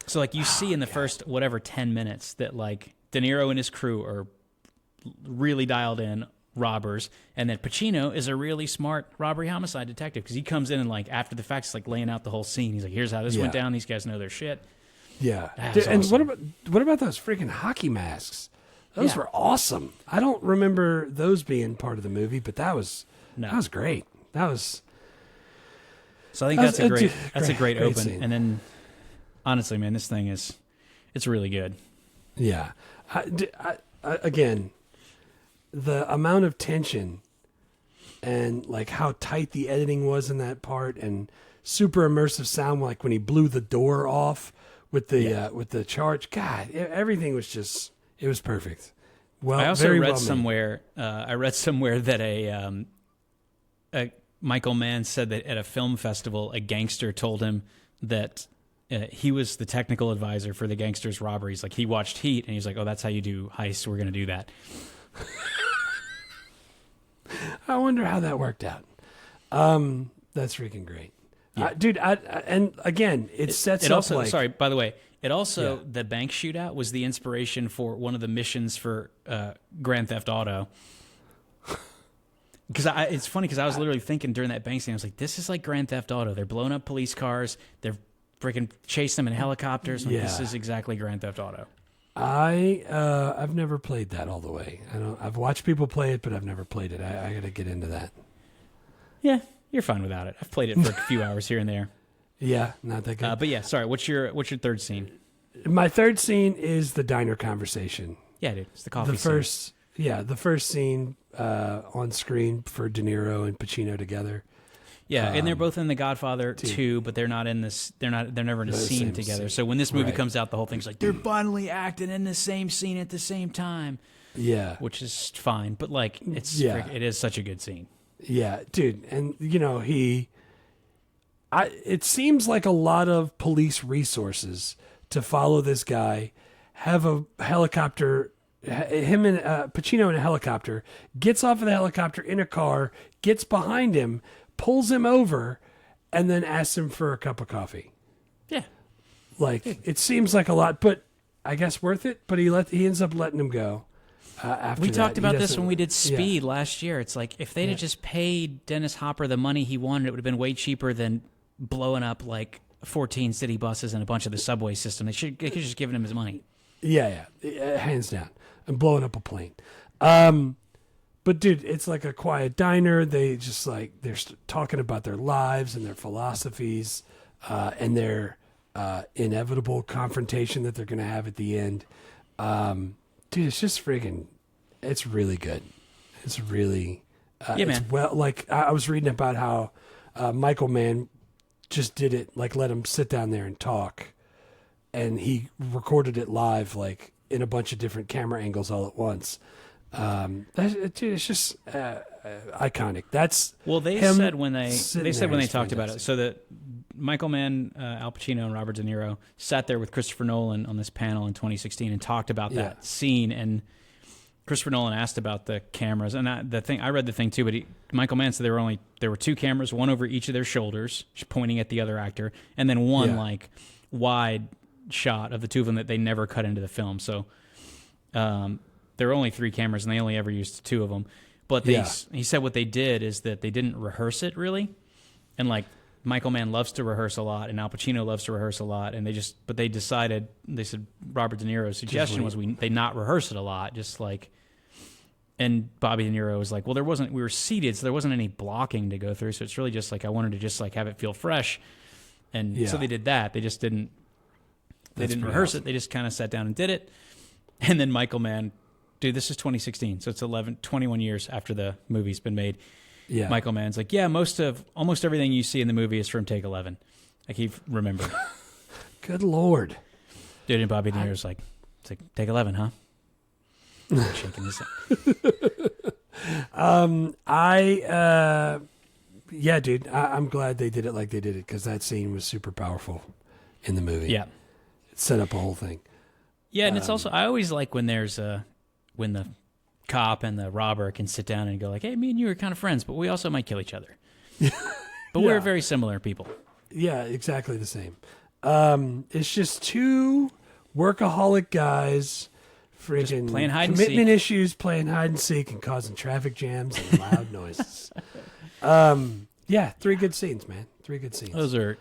[SPEAKER 6] So like you see in the first 10 minutes that like De Niro and his crew are really dialed in robbers, and then Pacino is a really smart robbery homicide detective because he comes in and like after the fact is like laying out the whole scene. He's like, here's how this went down. These guys know their shit.
[SPEAKER 5] Yeah.
[SPEAKER 6] Awesome.
[SPEAKER 5] And what about those freaking hockey masks? Those were awesome. I don't remember those being part of the movie, but that was great. That was.
[SPEAKER 6] So I think that's a great open. Scene. And then, honestly, man, this thing it's really good.
[SPEAKER 5] Yeah. Again, the amount of tension and like how tight the editing was in that part, and super immersive sound, like when he blew the door off with the charge. God, everything was just, it was perfect. Well,
[SPEAKER 6] I also read somewhere. I read somewhere that a Michael Mann said that at a film festival, a gangster told him that he was the technical advisor for the gangsters' robberies. Like, he watched Heat, and he's like, "Oh, that's how you do heists. We're going to do that."
[SPEAKER 5] I wonder how that worked out. That's freaking great, dude. And again, it sets up
[SPEAKER 6] also,
[SPEAKER 5] like.
[SPEAKER 6] Sorry, by the way, it also the bank shootout was the inspiration for one of the missions for Grand Theft Auto. Because it's funny because I was literally thinking during that bank scene, I was like, this is like Grand Theft Auto. They're blowing up police cars. They're freaking chasing them in helicopters. Like, this is exactly Grand Theft Auto.
[SPEAKER 5] I've never played that all the way. I've watched people play it, but I've never played it. I got to get into that.
[SPEAKER 6] Yeah, you're fine without it. I've played it for a few hours here and there.
[SPEAKER 5] Yeah, not that good.
[SPEAKER 6] But yeah, sorry. What's your third scene?
[SPEAKER 5] My third scene is the diner conversation.
[SPEAKER 6] Yeah, dude. It's the coffee scene.
[SPEAKER 5] The first scene on screen for De Niro and Pacino together.
[SPEAKER 6] Yeah, and they're both in The Godfather 2, but they're not in this. They're never in a scene together. So when this movie comes out, the whole thing's like they're finally acting in the same scene at the same time.
[SPEAKER 5] Yeah,
[SPEAKER 6] which is fine, but like it is such a good scene.
[SPEAKER 5] Yeah, dude, and you know it seems like a lot of police resources to follow this guy. Have a helicopter. Him and Pacino in a helicopter, gets off of the helicopter in a car, gets behind him, pulls him over, and then asks him for a cup of coffee.
[SPEAKER 6] Yeah.
[SPEAKER 5] It seems like a lot, but I guess worth it. But he ends up letting him go after
[SPEAKER 6] we
[SPEAKER 5] that.
[SPEAKER 6] talked about this when we did Speed last year. It's like if they'd have just paid Dennis Hopper the money he wanted, it would have been way cheaper than blowing up like 14 city buses and a bunch of the subway system. They could have just given him his money.
[SPEAKER 5] Yeah, hands down. And blowing up a plane. But dude, it's like a quiet diner. They just they're talking about their lives and their philosophies and their inevitable confrontation that they're going to have at the end. Dude, it's just it's really good. It's really, man. I was reading about how Michael Mann just did it, let him sit down there and talk. And he recorded it live, in a bunch of different camera angles all at once. It's just iconic.
[SPEAKER 6] They said when they talked about it. So that Michael Mann, Al Pacino, and Robert De Niro sat there with Christopher Nolan on this panel in 2016 and talked about that scene. And Christopher Nolan asked about the cameras, and I read the thing too. But Michael Mann said there were two cameras, one over each of their shoulders, pointing at the other actor, and then one wide shot of the two of them that they never cut into the film. So there were only three cameras, and they only ever used two of them. But he said what they did is that they didn't rehearse it really, and Michael Mann loves to rehearse a lot, and Al Pacino loves to rehearse a lot, and they said Robert De Niro's suggestion was they not rehearse it a lot, just And Bobby De Niro was like, well, we were seated, so there wasn't any blocking to go through. So it's really just like, I wanted to just like have it feel fresh. And so they did that. They just didn't rehearse it. They just kind of sat down and did it. And then Michael Mann, dude, this is 2016. So it's 21 years after the movie's been made. Yeah. Michael Mann's like, yeah, almost everything you see in the movie is from take 11. I keep remembering.
[SPEAKER 5] Good Lord.
[SPEAKER 6] Dude, and Bobby De Niro's like, it's like, take 11, huh? Shaking his
[SPEAKER 5] head. Yeah, dude, I'm glad they did it like they did it because that scene was super powerful in the movie.
[SPEAKER 6] Yeah.
[SPEAKER 5] It set up a whole thing.
[SPEAKER 6] Yeah, and it's also, I always like when when the cop and the robber can sit down and go like, hey, me and you are kind of friends, but we also might kill each other. But we're very similar people.
[SPEAKER 5] Yeah, exactly the same. It's just two workaholic guys freaking
[SPEAKER 6] playing hide and
[SPEAKER 5] commitment
[SPEAKER 6] seek.
[SPEAKER 5] issues, playing hide and seek, and causing traffic jams and loud noises. Yeah, 3 good scenes, man. 3 good scenes.
[SPEAKER 6] Those are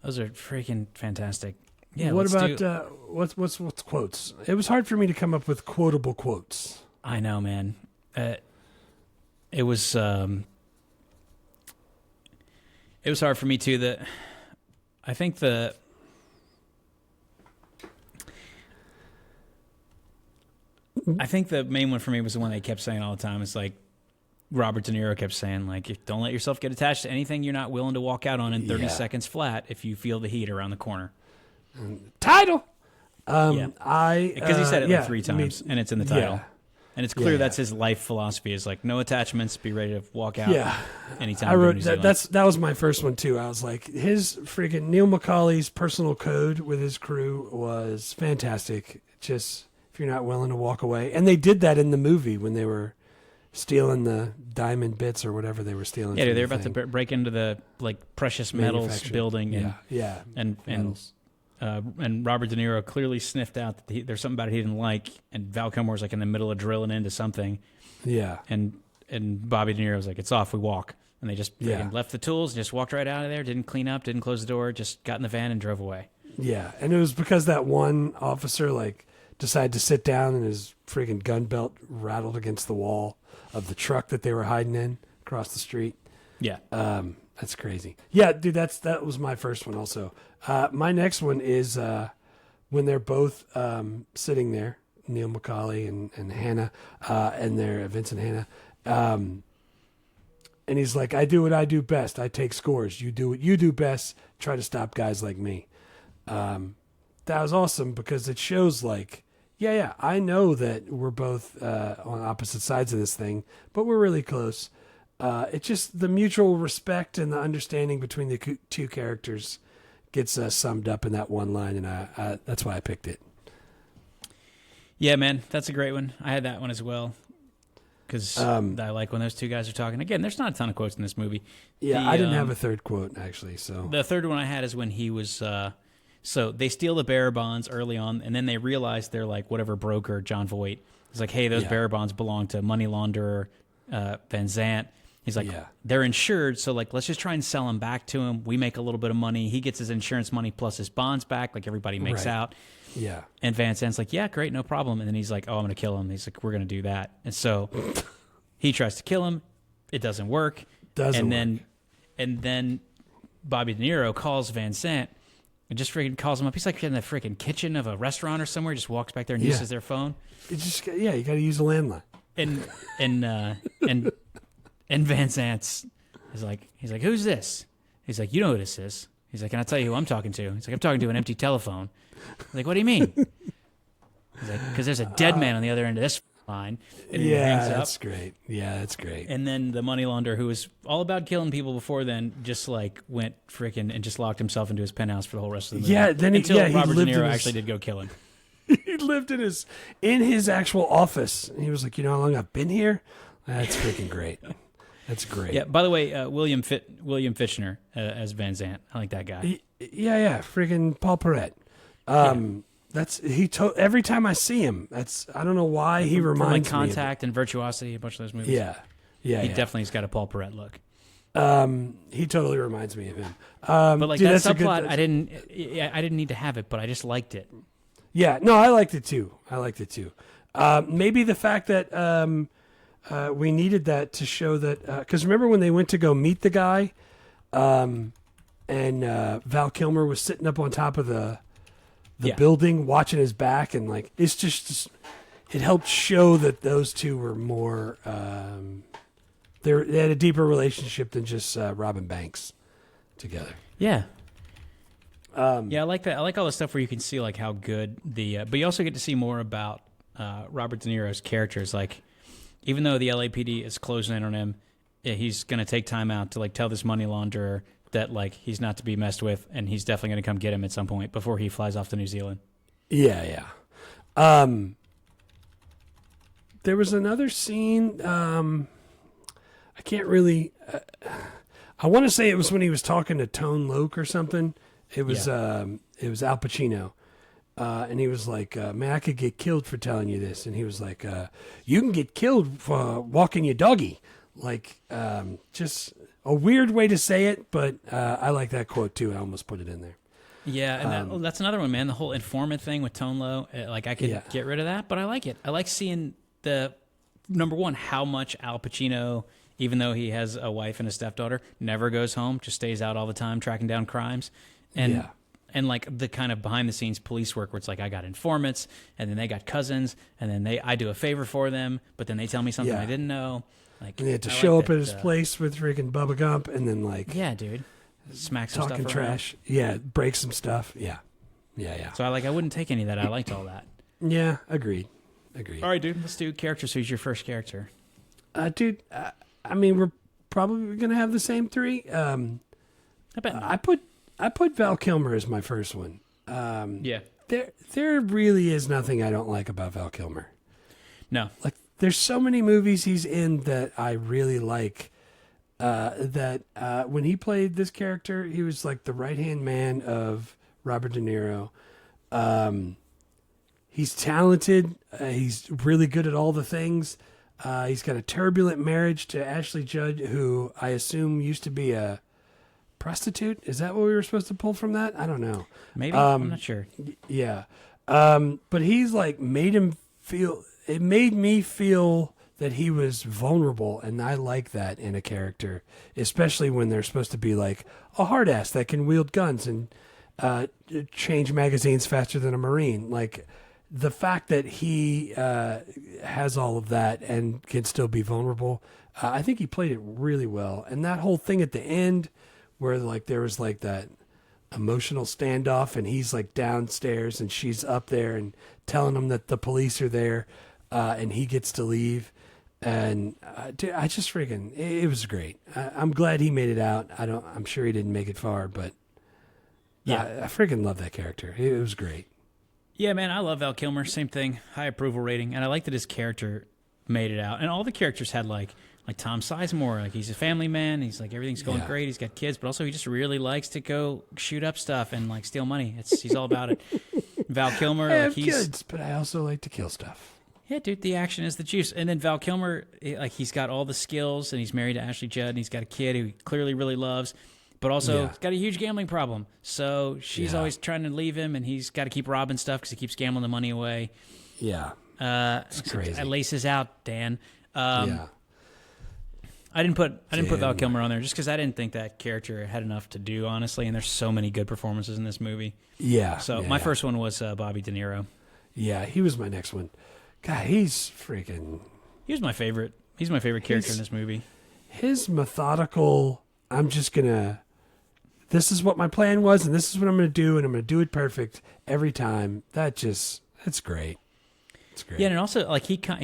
[SPEAKER 6] freaking fantastic. Yeah.
[SPEAKER 5] What about what's quotes? It was hard for me to come up with quotable quotes.
[SPEAKER 6] I know, man. It was hard for me too. I think the main one for me was the one they kept saying all the time. It's like Robert De Niro kept saying, like, don't let yourself get attached to anything you're not willing to walk out on in 30 seconds flat if you feel the heat around the corner.
[SPEAKER 5] Title.
[SPEAKER 6] Because he said it like 3 times, and it's in the title.
[SPEAKER 5] Yeah.
[SPEAKER 6] And it's clear that's his life philosophy is like no attachments, be ready to walk out anytime.
[SPEAKER 5] I wrote that was my first one too. I was like, his freaking Neil McCauley's personal code with his crew was fantastic. Just if you're not willing to walk away. And they did that in the movie when they were stealing the diamond bits or whatever they were stealing.
[SPEAKER 6] Yeah, they're about to break into the like precious metals building. And Robert De Niro clearly sniffed out that there's something about it he didn't like, and Val Kilmer's like in the middle of drilling into something.
[SPEAKER 5] Yeah.
[SPEAKER 6] And Bobby De Niro's like, it's off, we walk. And they just left the tools, just walked right out of there, didn't clean up, didn't close the door, just got in the van and drove away.
[SPEAKER 5] Yeah, and it was because that one officer like decided to sit down and his freaking gun belt rattled against the wall of the truck that they were hiding in across the street.
[SPEAKER 6] Yeah.
[SPEAKER 5] That's crazy. Yeah, dude, that was my first one also. My next one is when they're both sitting there, Neil McCauley and Hannah, and they're Vincent Hannah. And he's like, I do what I do best. I take scores. You do what you do best. Try to stop guys like me. That was awesome because it shows like, I know that we're both on opposite sides of this thing, but we're really close. It's just the mutual respect and the understanding between the two characters gets summed up in that one line, and I that's why I picked it.
[SPEAKER 6] Yeah, man, that's a great one. I had that one as well because I like when those two guys are talking. Again, there's not a ton of quotes in this movie.
[SPEAKER 5] Yeah, I didn't have a third quote actually. So
[SPEAKER 6] the third one I had is when he was. So they steal the bearer bonds early on, and then they realize they're like whatever broker John Voight is like, hey, those bearer bonds belong to money launderer Van Zant. He's like, they're insured, so like let's just try and sell them back to him. We make a little bit of money. He gets his insurance money plus his bonds back. Like everybody makes out.
[SPEAKER 5] Yeah.
[SPEAKER 6] And Van Zant's like, yeah, great, no problem. And then he's like, oh, I'm going to kill him. He's like, we're going to do that. And so he tries to kill him. It doesn't work. And then Bobby De Niro calls Van Zant and just freaking calls him up. He's like in the freaking kitchen of a restaurant or somewhere. Just walks back there and uses their phone.
[SPEAKER 5] It just you got to use a landline.
[SPEAKER 6] And Van Zant's is like, he's like, who's this? He's like, you know who this is. He's like, can I tell you who I'm talking to? He's like, I'm talking to an empty telephone. I'm like, what do you mean? He's like, because there's a dead man on the other end of this line. And he hangs up.
[SPEAKER 5] That's great. Yeah, that's great.
[SPEAKER 6] And then the money launderer, who was all about killing people before then, just like went freaking and just locked himself into his penthouse for the whole rest of the movie.
[SPEAKER 5] Yeah, then
[SPEAKER 6] until Robert De Niro actually did go kill him.
[SPEAKER 5] He lived in his actual office. And he was like, you know how long I've been here? That's freaking great. That's great.
[SPEAKER 6] Yeah. By the way, William Fichtner as Van Zant. I like that guy.
[SPEAKER 5] Yeah. Freaking Paul Perret. Every time I see him, I don't know why he reminds
[SPEAKER 6] me. Like Contact and Virtuosity, a bunch of those movies.
[SPEAKER 5] Yeah.
[SPEAKER 6] He definitely has got a Paul Perret look.
[SPEAKER 5] He totally reminds me of him.
[SPEAKER 6] But like that subplot, I didn't need to have it, but I just liked it.
[SPEAKER 5] Yeah. No, I liked it too. Maybe the fact that We needed that to show that, because remember when they went to go meet the guy, and Val Kilmer was sitting up on top of the building watching his back, and like it's just it helped show that those two were more they had a deeper relationship than just robbing banks together.
[SPEAKER 6] Yeah. Yeah, I like that. I like all the stuff where you can see like how good but you also get to see more about Robert De Niro's characters. Like, even though the LAPD is closing in on him, he's going to take time out to like tell this money launderer that like he's not to be messed with, and he's definitely going to come get him at some point before he flies off to New Zealand.
[SPEAKER 5] Yeah. There was another scene. I can't really. I want to say it was when he was talking to Tone Loc or something. It was Al Pacino, and he was like, "Man, I could get killed for telling you this," and he was like, "You can get killed for walking your doggy." Like, just a weird way to say it, but I like that quote too. I almost put it in there.
[SPEAKER 6] Yeah, and that's another one, man. The whole informant thing with Tone Loc, like I could get rid of that, but I like it. I like seeing the number one, how much Al Pacino, even though he has a wife and a stepdaughter, never goes home, just stays out all the time tracking down crimes. And like the kind of behind the scenes police work where it's like I got informants, and then they got cousins, and then I do a favor for them, but then they tell me something I didn't know. Like,
[SPEAKER 5] and they had to show up at his place with freaking Bubba Gump, and then like
[SPEAKER 6] dude, smack some
[SPEAKER 5] talking
[SPEAKER 6] stuff
[SPEAKER 5] trash. Break some stuff. Yeah.
[SPEAKER 6] So I wouldn't take any of that. I liked all that.
[SPEAKER 5] Yeah, agreed.
[SPEAKER 6] All right, dude. Let's do characters. Who's your first character?
[SPEAKER 5] Dude, I mean, we're probably gonna have the same three. I
[SPEAKER 6] bet not.
[SPEAKER 5] I put Val Kilmer as my first one.
[SPEAKER 6] Yeah.
[SPEAKER 5] There really is nothing I don't like about Val Kilmer.
[SPEAKER 6] No.
[SPEAKER 5] Like, there's so many movies he's in that I really like. When he played this character, he was like the right-hand man of Robert De Niro. He's talented. He's really good at all the things. He's got a turbulent marriage to Ashley Judd, who I assume used to be a prostitute. Is that what we were supposed to pull from that? I don't know.
[SPEAKER 6] Maybe. I'm not sure.
[SPEAKER 5] Yeah. But he's like it made me feel that he was vulnerable, and I like that in a character, especially when they're supposed to be like a hard ass that can wield guns and change magazines faster than a Marine. Like, the fact that he has all of that and can still be vulnerable, I think he played it really well. And that whole thing at the end where like there was like that emotional standoff, and he's like downstairs and she's up there and telling him that the police are there, and he gets to leave. And dude, I just freaking, it was great. I'm glad he made it out. I'm sure he didn't make it far, but I freaking love that character. It was great.
[SPEAKER 6] Yeah, man, I love Val Kilmer. Same thing, high approval rating, and I like that his character made it out. And all the characters had like Tom Sizemore, like he's a family man. He's like everything's going great. He's got kids, but also he just really likes to go shoot up stuff and like steal money. He's all about it. Val Kilmer,
[SPEAKER 5] I have kids, but I also like to kill stuff.
[SPEAKER 6] Yeah, dude, the action is the juice. And then Val Kilmer, like he's got all the skills, and he's married to Ashley Judd, and he's got a kid who he clearly really loves. But also, he's got a huge gambling problem. So she's always trying to leave him, and he's got to keep robbing stuff because he keeps gambling the money away.
[SPEAKER 5] Yeah.
[SPEAKER 6] It's
[SPEAKER 5] crazy.
[SPEAKER 6] I laces out, Dan. I didn't put Val Kilmer on there just because I didn't think that character had enough to do, honestly. And there's so many good performances in this movie.
[SPEAKER 5] Yeah.
[SPEAKER 6] So my first one was Bobby De Niro.
[SPEAKER 5] Yeah, he was my next one. God, he's freaking...
[SPEAKER 6] He was my favorite. He's my favorite character in this movie.
[SPEAKER 5] His methodical, I'm just going to... This is what my plan was, and this is what I'm going to do, and I'm going to do it perfect every time. It's great. It's great.
[SPEAKER 6] Yeah, and also, like, he kind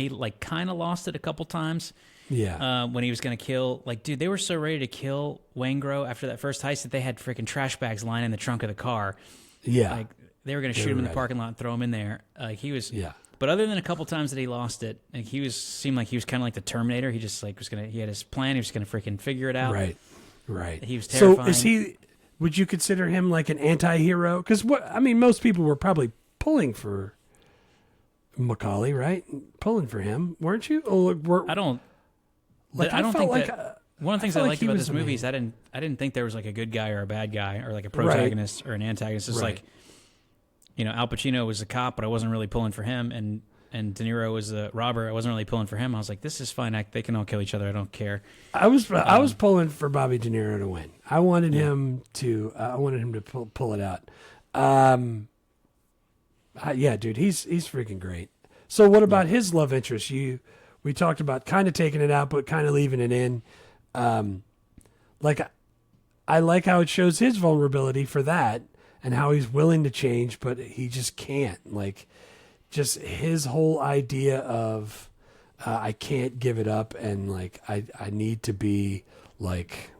[SPEAKER 6] of lost it a couple times.
[SPEAKER 5] Yeah.
[SPEAKER 6] When he was going to kill... Like, dude, they were so ready to kill Waingro after that first heist that they had freaking trash bags lying in the trunk of the car.
[SPEAKER 5] Yeah.
[SPEAKER 6] Like, they were going to shoot him in the parking lot and throw him in there. Like, he was...
[SPEAKER 5] Yeah.
[SPEAKER 6] But other than a couple times that he lost it, like seemed like he was kind of like the Terminator. He just like he had his plan. He was going to freaking figure it out.
[SPEAKER 5] Right.
[SPEAKER 6] He was terrifying.
[SPEAKER 5] So would you consider him like an anti-hero? Because most people were probably pulling for Macaulay, right? Pulling for him, weren't you?
[SPEAKER 6] I don't think that. One of the things I liked about this movie is I didn't think there was like a good guy or a bad guy or like a protagonist or an antagonist. It's like, Al Pacino was a cop, but I wasn't really pulling for him, and and De Niro was the robber, I wasn't really pulling for him. I was like, this is fine. They can all kill each other. I don't care.
[SPEAKER 5] I was pulling for Bobby De Niro to win. I wanted him to. Pull it out. Yeah, dude, he's freaking great. So what about his love interest? We talked about kind of taking it out, but kind of leaving it in. I like how it shows his vulnerability for that, and how he's willing to change, but he just can't. Like, just his whole idea of I can't give it up, and like I need to be like,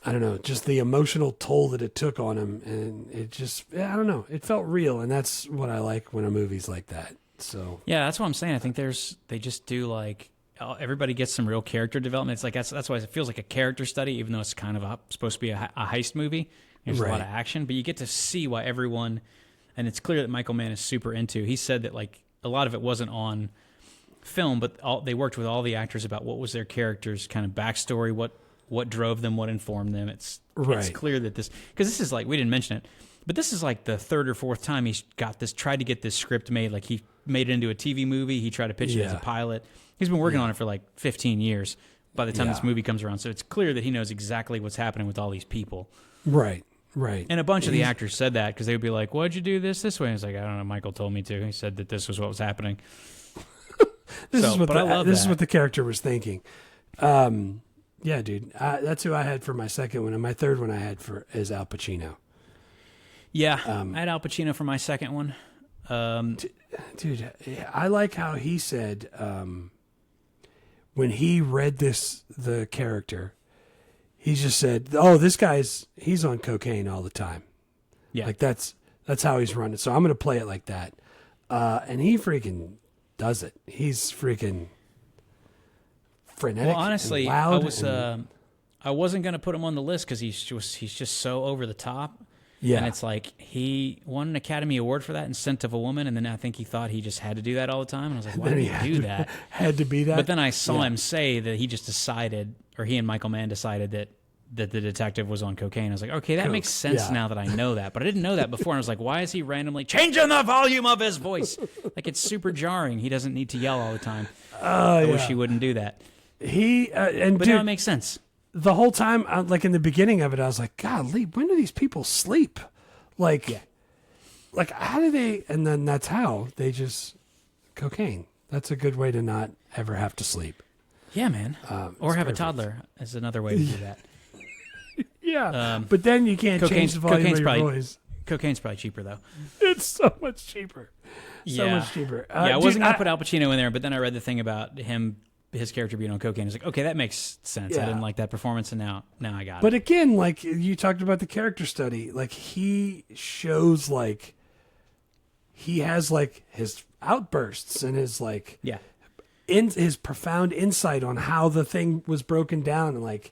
[SPEAKER 5] I don't know, just the emotional toll that it took on him, and it just, I don't know, it felt real, and that's what I like when a movie's like that. So
[SPEAKER 6] yeah, that's what I'm saying. I think they just do like, everybody gets some real character development. It's like that's why it feels like a character study, even though it's kind of supposed to be a heist movie. There's a lot of action, but you get to see why everyone, and it's clear that Michael Mann is super into. He said that like a lot of it wasn't on film, but they worked with all the actors about what was their character's kind of backstory, what drove them, what informed them. It's clear that because this is like, we didn't mention it, but this is like the third or fourth time he's tried to get this script made. Like, he made it into a TV movie. He tried to pitch it as a pilot. He's been working on it for like 15 years by the time this movie comes around. So it's clear that he knows exactly what's happening with all these people.
[SPEAKER 5] Right.
[SPEAKER 6] And a bunch of the actors said that, because they would be like, why'd you do this way? And it's like, I don't know, Michael told me to. He said that this was what was happening.
[SPEAKER 5] This is what the character was thinking. Yeah, dude. That's who I had for my second one. And my third one I had is Al Pacino.
[SPEAKER 6] Yeah, I had Al Pacino for my second one.
[SPEAKER 5] Dude, I like how he said when he read the character, he just said, "Oh, this he's on cocaine all the time."
[SPEAKER 6] Yeah,
[SPEAKER 5] like that's how he's running. So I'm gonna play it like that, and he freaking does it. He's freaking frenetic.
[SPEAKER 6] Well, honestly,
[SPEAKER 5] and loud
[SPEAKER 6] I wasn't gonna put him on the list because he's just so over the top.
[SPEAKER 5] Yeah.
[SPEAKER 6] And it's like, he won an Academy Award for that in Scent of a Woman, and then I think he thought he just had to do that all the time. And I was like, why did he do that?
[SPEAKER 5] Had to be that?
[SPEAKER 6] But then I saw him say that he just decided, or he and Michael Mann decided that the detective was on cocaine. I was like, okay, that makes sense now that I know that. But I didn't know that before, and I was like, why is he randomly changing the volume of his voice? Like, it's super jarring. He doesn't need to yell all the time. I wish he wouldn't do that.
[SPEAKER 5] But
[SPEAKER 6] now it makes sense.
[SPEAKER 5] The whole time, like in the beginning of it, I was like, golly, when do these people sleep? Like how do they? And then that's how they just cocaine. That's a good way to not ever have to sleep.
[SPEAKER 6] Yeah, man. Or have a toddler is another way to do that.
[SPEAKER 5] Yeah, but then you can't change the volume of your voice.
[SPEAKER 6] Cocaine's probably cheaper, though.
[SPEAKER 5] It's so much cheaper.
[SPEAKER 6] So much cheaper. I wasn't going to put Al Pacino in there, but then I read the thing about his character being on cocaine. I was like, okay, that makes sense. I didn't like that performance, and now I got it.
[SPEAKER 5] But again, like you talked about the character study, like he shows like he has like his outbursts and his like in his profound insight on how the thing was broken down, and like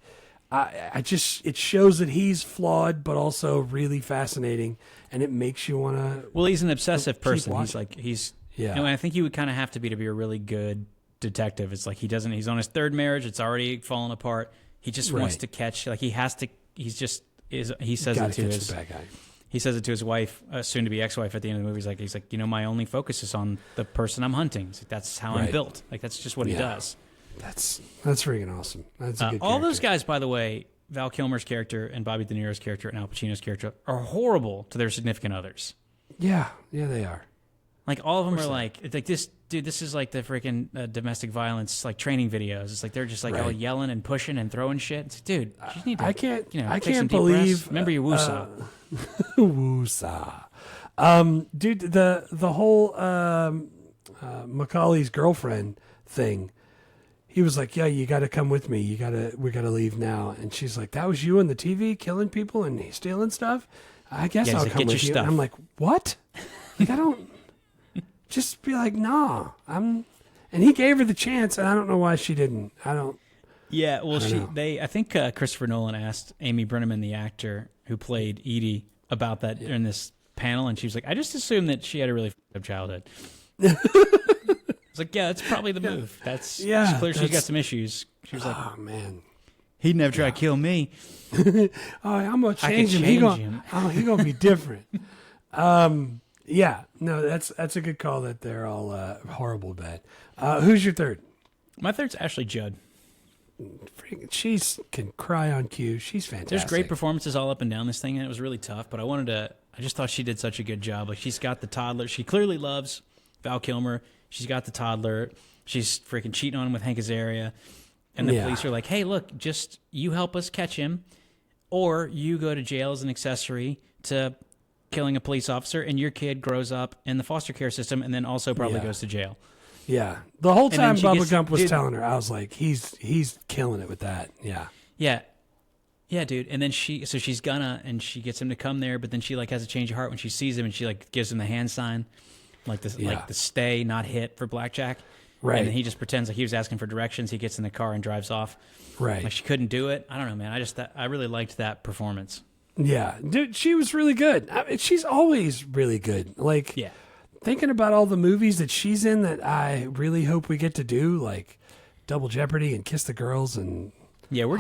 [SPEAKER 5] it shows that he's flawed but also really fascinating, and it makes you want to.
[SPEAKER 6] Well, he's an obsessive person. He's
[SPEAKER 5] yeah.
[SPEAKER 6] And I think you would kind of have to be a really good detective. It's like he's on his third marriage. It's already fallen apart. He just wants to catch. Like he says it to his bad guy. He says it to his wife, soon to be ex-wife, at the end of the movie. He's like, my only focus is on the person I'm hunting. Like, that's how I'm built. Like, that's just what he does.
[SPEAKER 5] That's freaking awesome. That's a good
[SPEAKER 6] all those guys, by the way, Val Kilmer's character and Bobby De Niro's character and Al Pacino's character, are horrible to their significant others.
[SPEAKER 5] Yeah, they are.
[SPEAKER 6] Like, all of them are like this. Dude, this is like the freaking domestic violence like training videos. It's like they're just like all yelling and pushing and throwing shit. It's like, dude, you need to.
[SPEAKER 5] I can't. I
[SPEAKER 6] take some
[SPEAKER 5] can't
[SPEAKER 6] deep
[SPEAKER 5] believe.
[SPEAKER 6] breaths. Remember your woosah.
[SPEAKER 5] Woosah. Dude, the whole Macaulay's girlfriend thing. He was like, "Yeah, you got to come with me. We got to leave now." And she's like, "That was you on the TV killing people and stealing stuff? I guess I'll come with you." And I'm like, "What? Like, I don't." Just be like, nah, and he gave her the chance, and I don't know why she didn't.
[SPEAKER 6] Yeah, well, I think Christopher Nolan asked Amy Brenneman, the actor who played Edie, about that in this panel, and she was like, I just assumed that she had a really f***ed up childhood. It's like, yeah, that's probably the move. It's clear she's got some issues. She was like,
[SPEAKER 5] oh, man.
[SPEAKER 6] He'd never try to kill me.
[SPEAKER 5] I'm going to change him. He's going to be different. Yeah, no, that's a good call that they're all horrible bad. Who's your third?
[SPEAKER 6] My third's Ashley Judd.
[SPEAKER 5] She can cry on cue. She's fantastic.
[SPEAKER 6] There's great performances all up and down this thing, and it was really tough. But I just thought she did such a good job. Like, she's got the toddler. She clearly loves Val Kilmer. She's got the toddler. She's freaking cheating on him with Hank Azaria. And the police are like, hey, look, just you help us catch him, or you go to jail as an accessory to killing a police officer, and your kid grows up in the foster care system and then also probably goes to jail.
[SPEAKER 5] Yeah. The whole time Bubba Gump was telling her, I was like, he's killing it with that. Yeah.
[SPEAKER 6] Yeah. Yeah, dude. And then she's gonna, and she gets him to come there, but then she like has a change of heart when she sees him, and she like gives him the hand sign, like this, like the stay, not hit for blackjack.
[SPEAKER 5] Right.
[SPEAKER 6] And then he just pretends like he was asking for directions. He gets in the car and drives off.
[SPEAKER 5] Right.
[SPEAKER 6] Like, she couldn't do it. I don't know, man. I really liked that performance.
[SPEAKER 5] Yeah. Dude, she was really good. I mean, she's always really good. Like,
[SPEAKER 6] yeah.
[SPEAKER 5] Thinking about all the movies that she's in that I really hope we get to do, like Double Jeopardy and Kiss the Girls and
[SPEAKER 6] we're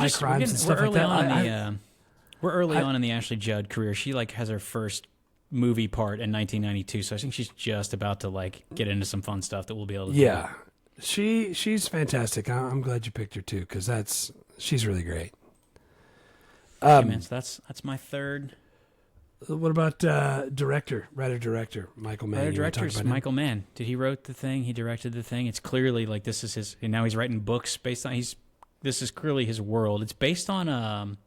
[SPEAKER 6] early on in the Ashley Judd career. She like has her first movie part in 1992, so I think she's just about to like get into some fun stuff that we'll be able to do.
[SPEAKER 5] Yeah, she's fantastic. I'm glad you picked her too, because she's really great.
[SPEAKER 6] Man, so that's my third.
[SPEAKER 5] What about writer-director Michael Mann?
[SPEAKER 6] Writer-director is Michael Mann. Dude, he wrote the thing. He directed the thing. It's clearly like this is his. And now he's writing books based on. This is clearly his world. It's based on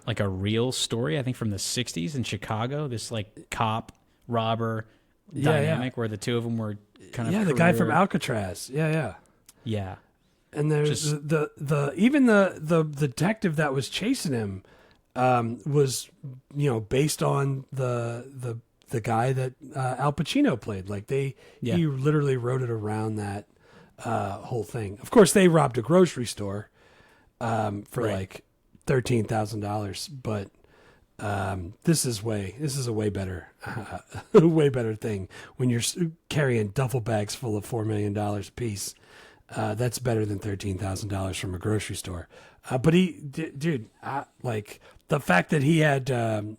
[SPEAKER 6] like a real story, I think, from the '60s in Chicago. This like cop robber dynamic where the two of them were kind of
[SPEAKER 5] the guy from Alcatraz. Yeah. And there's the detective that was chasing him. Was based on the guy that Al Pacino played. Like he literally wrote it around that whole thing. Of course, they robbed a grocery store for like $13,000, but this is a way better way better thing when you're carrying duffel bags full of $4 million a piece. That's better than $13,000 from a grocery store. But like the fact that he had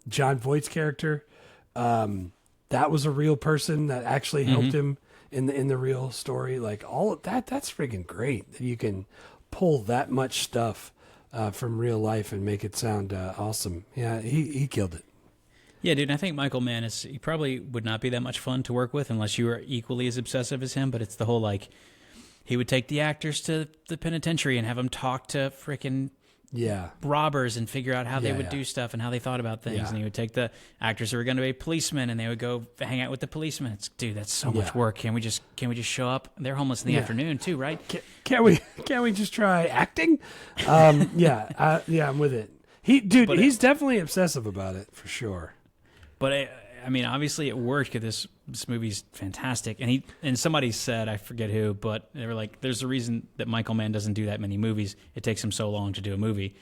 [SPEAKER 5] John Voight's character, that was a real person that actually helped him in the real story. Like all of that's freaking great that you can pull that much stuff from real life and make it sound awesome. Yeah, he killed it.
[SPEAKER 6] Yeah, dude, I think Michael Mann he probably would not be that much fun to work with unless you were equally as obsessive as him, but it's the whole like, he would take the actors to the penitentiary and have them talk to freaking robbers and figure out how they would do stuff and how they thought about things. And he would take the actors who were going to be policemen and they would go hang out with the policemen. Dude, that's so much work. Can we just show up? They're homeless in the afternoon too, right?
[SPEAKER 5] Can't we just try acting? I'm with it. He's definitely obsessive about it for sure.
[SPEAKER 6] But I mean, obviously it worked because this movie's fantastic. And somebody said, I forget who, but they were like, there's a reason that Michael Mann doesn't do that many movies. It takes him so long to do a movie.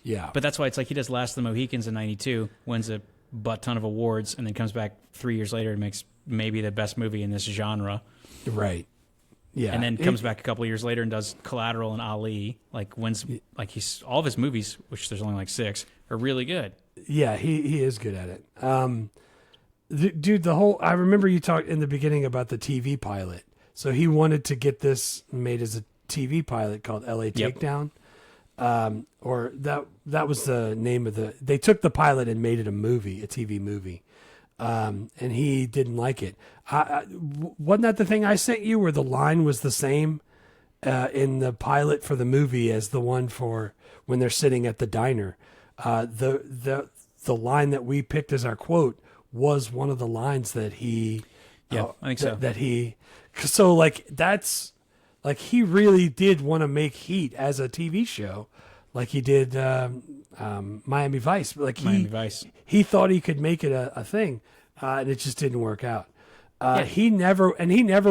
[SPEAKER 5] Yeah.
[SPEAKER 6] But that's why it's like he does Last of the Mohicans in 92, wins a butt ton of awards, and then comes back 3 years later and makes maybe the best movie in this genre.
[SPEAKER 5] Right. Yeah.
[SPEAKER 6] And then comes back a couple of years later and does Collateral and Ali. Like wins, like all of his movies, which there's only like 6, are really good.
[SPEAKER 5] Yeah, he is good at it. Dude, I remember you talked in the beginning about the TV pilot. So he wanted to get this made as a TV pilot called LA Takedown. Or that was the name of they took the pilot and made it a TV movie. And he didn't like it. Wasn't that the thing I sent you where the line was the same in the pilot for the movie as the one for when they're sitting at the diner? The line that we picked as our quote was one of the lines that he,
[SPEAKER 6] I think so.
[SPEAKER 5] So like that's like he really did want to make Heat as a TV show, like he did Miami Vice. Like
[SPEAKER 6] Miami Vice.
[SPEAKER 5] He thought he could make it a thing, and it just didn't work out. He never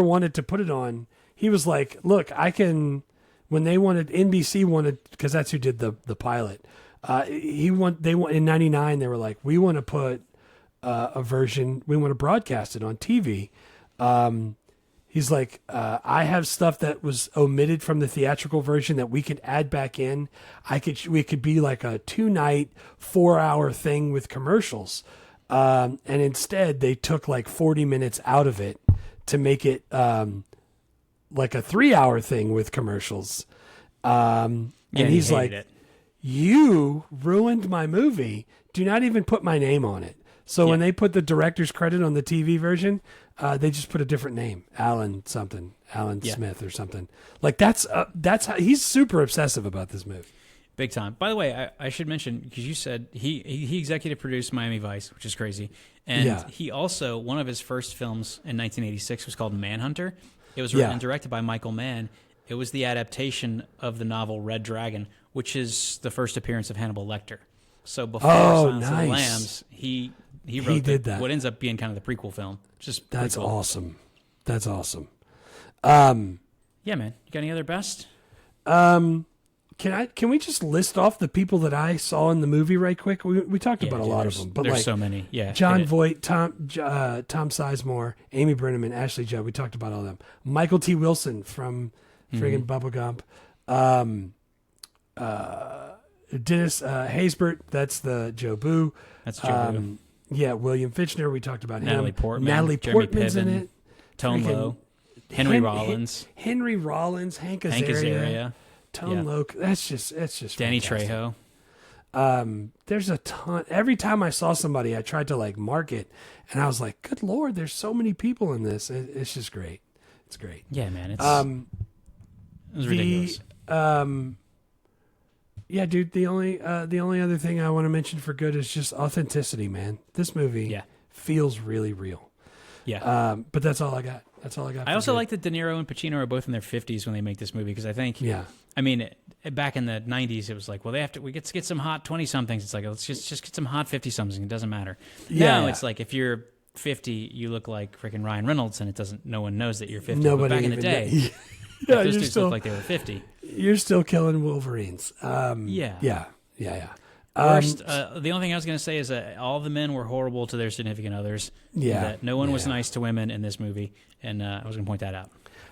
[SPEAKER 5] wanted to put it on. He was like, "Look, I can." When NBC wanted, because that's who did the pilot. They want in '99. They were like, "We want to put." A version, we want to broadcast it on TV. He's like, I have stuff that was omitted from the theatrical version that we could add back in. We could be like a 2-night, 4-hour thing with commercials. And instead, they took like 40 minutes out of it to make it like a 3-hour thing with commercials. And he's like, you ruined my movie. Do not even put my name on it. So when they put the director's credit on the TV version, they just put a different name, Alan Smith or something. Like that's how he's super obsessive about this movie.
[SPEAKER 6] Big time. By the way, I should mention, because you said he executive produced Miami Vice, which is crazy. And he also, one of his first films in 1986 was called Manhunter. It was written and directed by Michael Mann. It was the adaptation of the novel Red Dragon, which is the first appearance of Hannibal Lecter. So before Silence of the Lambs, he wrote that. What ends up being kind of the prequel film. Just
[SPEAKER 5] That's cool. Awesome. That's awesome.
[SPEAKER 6] Yeah, man. You got any other best?
[SPEAKER 5] Can we just list off the people that I saw in the movie right quick? We talked about a lot of them, but
[SPEAKER 6] there's
[SPEAKER 5] like
[SPEAKER 6] so many. Yeah,
[SPEAKER 5] John Voight, Tom Sizemore, Amy Brenneman, Ashley Judd. We talked about all of them. Michael T. Wilson from friggin' Bubba Gump. Dennis Haysbert. That's the Joe Boo.
[SPEAKER 6] That's Joe Boo.
[SPEAKER 5] Yeah, William Fitchner. We talked about
[SPEAKER 6] Natalie
[SPEAKER 5] him.
[SPEAKER 6] Portman.
[SPEAKER 5] Natalie Portman's in it.
[SPEAKER 6] Tone Loc. Henry Rollins.
[SPEAKER 5] Henry Rollins. Hank Azaria. Tone Loc. It's just
[SPEAKER 6] Danny
[SPEAKER 5] fantastic.
[SPEAKER 6] Trejo.
[SPEAKER 5] There's a ton. Every time I saw somebody, I tried to like mark it, and I was like, "Good Lord, there's so many people in this. It's just great. It's great."
[SPEAKER 6] Yeah, man. It was ridiculous.
[SPEAKER 5] Yeah, dude. The only other thing I want to mention for good is just authenticity, man. This movie feels really real.
[SPEAKER 6] Yeah.
[SPEAKER 5] But that's all I got.
[SPEAKER 6] I also like that De Niro and Pacino are both in their 50s when they make this movie, because I think, I mean, back in the 90s, it was like, well, we get to get some hot 20-somethings. It's like, let's just get some hot 50-somethings. It doesn't matter. Now it's like, if you're 50, you look like freaking Ryan Reynolds, and no one knows that you're 50.
[SPEAKER 5] Nobody
[SPEAKER 6] but back in the day, those dudes looked like they were 50.
[SPEAKER 5] You're still killing Wolverines.
[SPEAKER 6] Yeah. Worst, the only thing I was going to say is that all the men were horrible to their significant others.
[SPEAKER 5] Yeah.
[SPEAKER 6] That no one was nice to women in this movie, and I was going to point that out.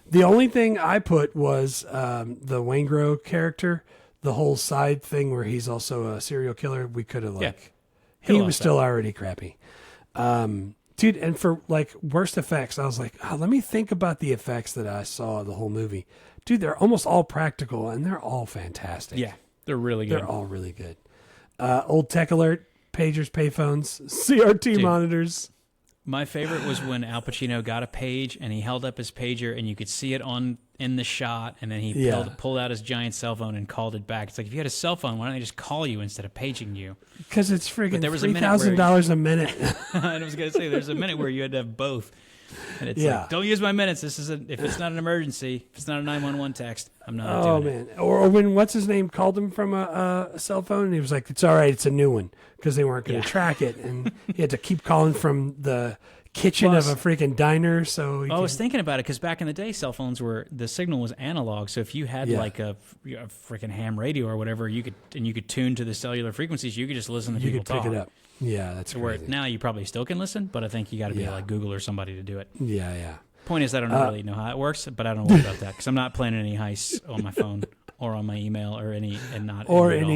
[SPEAKER 5] The only thing I put was the Waingro character, the whole side thing where he's also a serial killer. We could have he was still already crappy. Dude, and for like worst effects, I was like, let me think about the effects that I saw the whole movie. Dude, they're almost all practical, and they're all fantastic.
[SPEAKER 6] Yeah, they're really good.
[SPEAKER 5] They're all really good. Old tech alert, pagers, payphones, CRT monitors.
[SPEAKER 6] My favorite was when Al Pacino got a page and he held up his pager and you could see it in the shot, and then he pulled out his giant cell phone and called it back. It's like, if you had a cell phone, why don't they just call you instead of paging you?
[SPEAKER 5] Because it's friggin' $3,000 a minute.
[SPEAKER 6] I was going to say, there's a minute where you had to have both. And it's like, don't use my minutes. This is if it's not an emergency, if it's not a 911 text, I'm not doing it.
[SPEAKER 5] Man. Or when what's his name called him from a cell phone, and he was like, "It's all right, it's a new one," because they weren't going to track it, and he had to keep calling from the kitchen of a freaking diner. So
[SPEAKER 6] I was thinking about it, because back in the day, cell phones the signal was analog. So if you had like a freaking ham radio or whatever, you could tune to the cellular frequencies. You could just listen to people talk.
[SPEAKER 5] Pick it up. Yeah, that's
[SPEAKER 6] where now you probably still can listen, but I think you got to be like Google or somebody to do it.
[SPEAKER 5] Yeah.
[SPEAKER 6] Point is, I don't really know how it works, but I don't worry about that, because I'm not planning any heists on my phone or on my email or any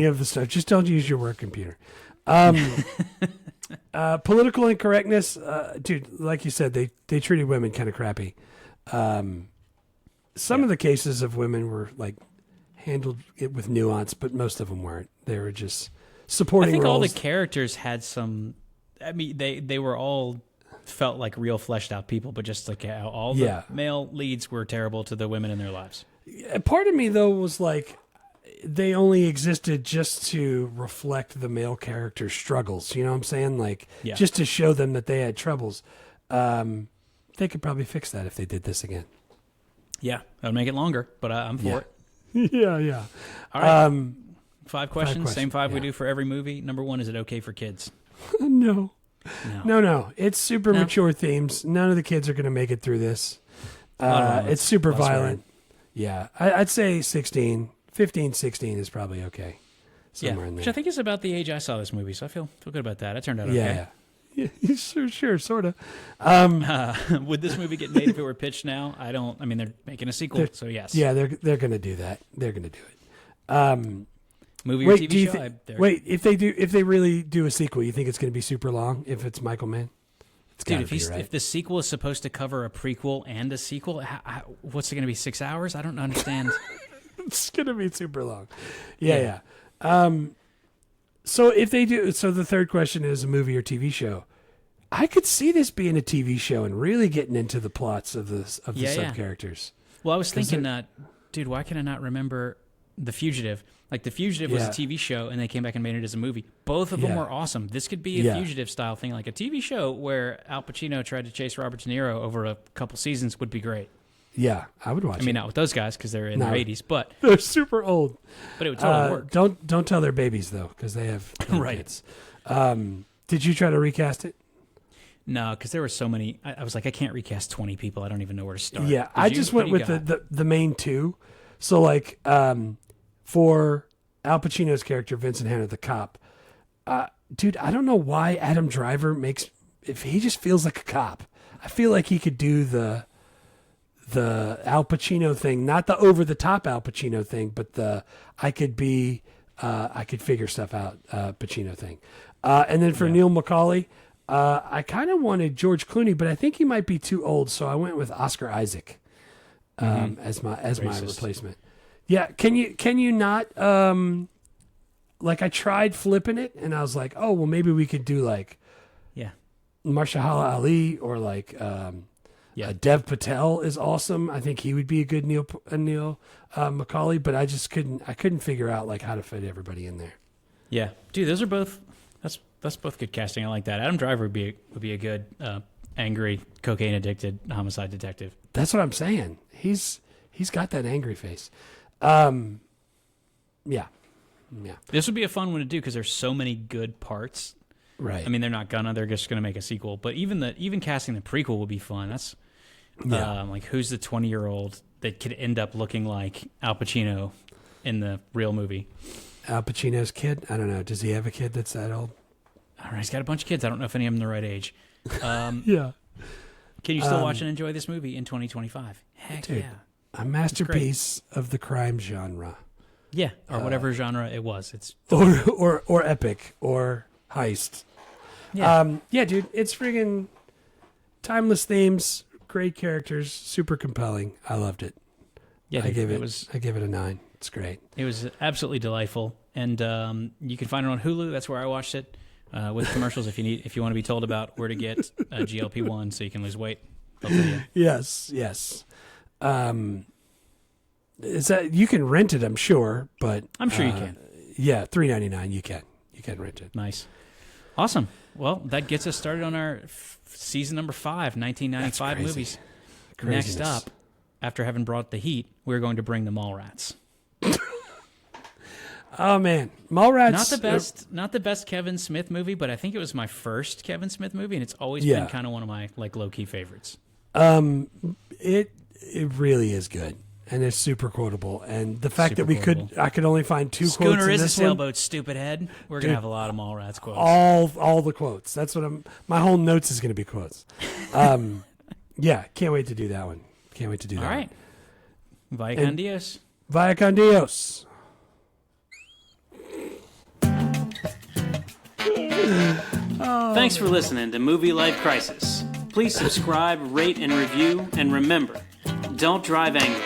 [SPEAKER 5] of the stuff. Just don't use your work computer. Political incorrectness, dude. Like you said, they treated women kind of crappy. Some of the cases of women were like handled it with nuance, but most of them weren't. They were just supporting roles.
[SPEAKER 6] I think all the characters had some. I mean, they were all felt like real fleshed out people, but just like how all the male leads were terrible to the women in their lives.
[SPEAKER 5] Part of me though was like, they only existed just to reflect the male character's struggles. You know what I'm saying? Like just to show them that they had troubles. They could probably fix that if they did this again.
[SPEAKER 6] Yeah, that would make it longer, but I'm for it.
[SPEAKER 5] Yeah.
[SPEAKER 6] All right. 5 questions. Same 5 we do for every movie. Number 1, is it okay for kids?
[SPEAKER 5] No. It's super mature themes. None of the kids are going to make it through this. It's super violent. Yeah. I'd say 16. 15, 16 is probably okay. Somewhere in there.
[SPEAKER 6] Which I think is about the age I saw this movie, so I feel good about that. It turned out okay.
[SPEAKER 5] Yeah, sure, sort of.
[SPEAKER 6] Would this movie get made if it were pitched now? I mean, they're making a sequel, so yes.
[SPEAKER 5] Yeah, they're going to do that. They're going to do it.
[SPEAKER 6] Movie or TV show?
[SPEAKER 5] Wait, if they really do a sequel, you think it's going to be super long? If it's Michael Mann, it's
[SPEAKER 6] dude.
[SPEAKER 5] right?
[SPEAKER 6] If the sequel is supposed to cover a prequel and a sequel, what's it going to be? 6 hours? I don't understand.
[SPEAKER 5] It's going to be super long. Yeah. So if they do, so the third question is a movie or TV show. I could see this being a TV show and really getting into the plots of the sub characters.
[SPEAKER 6] Well, I was thinking that, dude. Why can I not remember The Fugitive? Like The Fugitive was a TV show, and they came back and made it as a movie. Both of them were awesome. This could be a Fugitive style thing, like a TV show where Al Pacino tried to chase Robert De Niro over a couple seasons would be great.
[SPEAKER 5] Yeah, I would watch it.
[SPEAKER 6] I mean, not with those guys because they're in their 80s, but
[SPEAKER 5] they're super old.
[SPEAKER 6] But it would totally work.
[SPEAKER 5] Don't tell their babies though, because they have kids. Did you try to recast it?
[SPEAKER 6] No, because there were so many. I was like, I can't recast 20 people. I don't even know where to start.
[SPEAKER 5] Yeah, I just went with the main two. So like for Al Pacino's character, Vincent Hanna, the cop, dude, I don't know why Adam Driver if he just feels like a cop. I feel like he could do the Al Pacino thing, not the over the top Al Pacino thing, but I could figure stuff out Pacino thing. And then for Neil McCauley, I kind of wanted George Clooney, but I think he might be too old, so I went with Oscar Isaac as my replacement. Yeah, can you not like I tried flipping it and I was like, oh well, maybe we could do like Mahershala Ali or like Dev Patel is awesome. I think he would be a good Neil McCauley, but I just couldn't figure out like how to fit everybody in there. Yeah,
[SPEAKER 6] dude, those are both that's both good casting. I like that. Adam Driver would be a good angry cocaine addicted homicide detective.
[SPEAKER 5] That's what I'm saying. He's got that angry face. Yeah.
[SPEAKER 6] This would be a fun one to do because there's so many good parts.
[SPEAKER 5] Right.
[SPEAKER 6] I mean, they're just gonna make a sequel, but even casting the prequel would be fun. That's like who's the 20-year-old that could end up looking like Al Pacino in the real movie?
[SPEAKER 5] Al Pacino's kid? I don't know. Does he have a kid that's that old?
[SPEAKER 6] I don't know. He's got a bunch of kids. I don't know if any of them are the right age.
[SPEAKER 5] Yeah.
[SPEAKER 6] Can you still watch and enjoy this movie in 2025? Heck
[SPEAKER 5] dude,
[SPEAKER 6] yeah.
[SPEAKER 5] A masterpiece of the crime genre.
[SPEAKER 6] Yeah, or whatever genre it was. It's
[SPEAKER 5] or epic or heist.
[SPEAKER 6] Yeah.
[SPEAKER 5] Yeah, dude, it's friggin' timeless themes, great characters, super compelling. I loved it.
[SPEAKER 6] Yeah,
[SPEAKER 5] I gave it a 9. It's great.
[SPEAKER 6] It was absolutely delightful, and you can find it on Hulu. That's where I watched it with commercials. If you want to be told about where to get GLP-1 so you can lose weight.
[SPEAKER 5] Yes. Is that you can rent it? I'm sure, but
[SPEAKER 6] I'm sure you can.
[SPEAKER 5] Yeah, $3.99. You can rent it.
[SPEAKER 6] Nice, awesome. Well, that gets us started on our season number 5, 1995 movies.
[SPEAKER 5] Craziness.
[SPEAKER 6] Next up, after having brought the heat, we're going to bring the Mallrats.
[SPEAKER 5] Oh man, Mallrats!
[SPEAKER 6] Not the best Kevin Smith movie, but I think it was my first Kevin Smith movie, and it's always been kind of one of my like low key favorites.
[SPEAKER 5] It really is good, and it's super quotable. And the fact that I could only find 2
[SPEAKER 6] Schooner
[SPEAKER 5] quotes in
[SPEAKER 6] is
[SPEAKER 5] this
[SPEAKER 6] a sailboat, stupid head. We're gonna have a lot of Mallrats quotes.
[SPEAKER 5] All the quotes. That's what my whole notes is gonna be quotes. Yeah, can't wait to do that one. Can't wait to do that.
[SPEAKER 6] All right, Vaya con Dios.
[SPEAKER 5] Vaya con Dios.
[SPEAKER 1] Thanks for listening to Movie Life Crisis. Please subscribe, rate, and review, and remember, don't drive angry.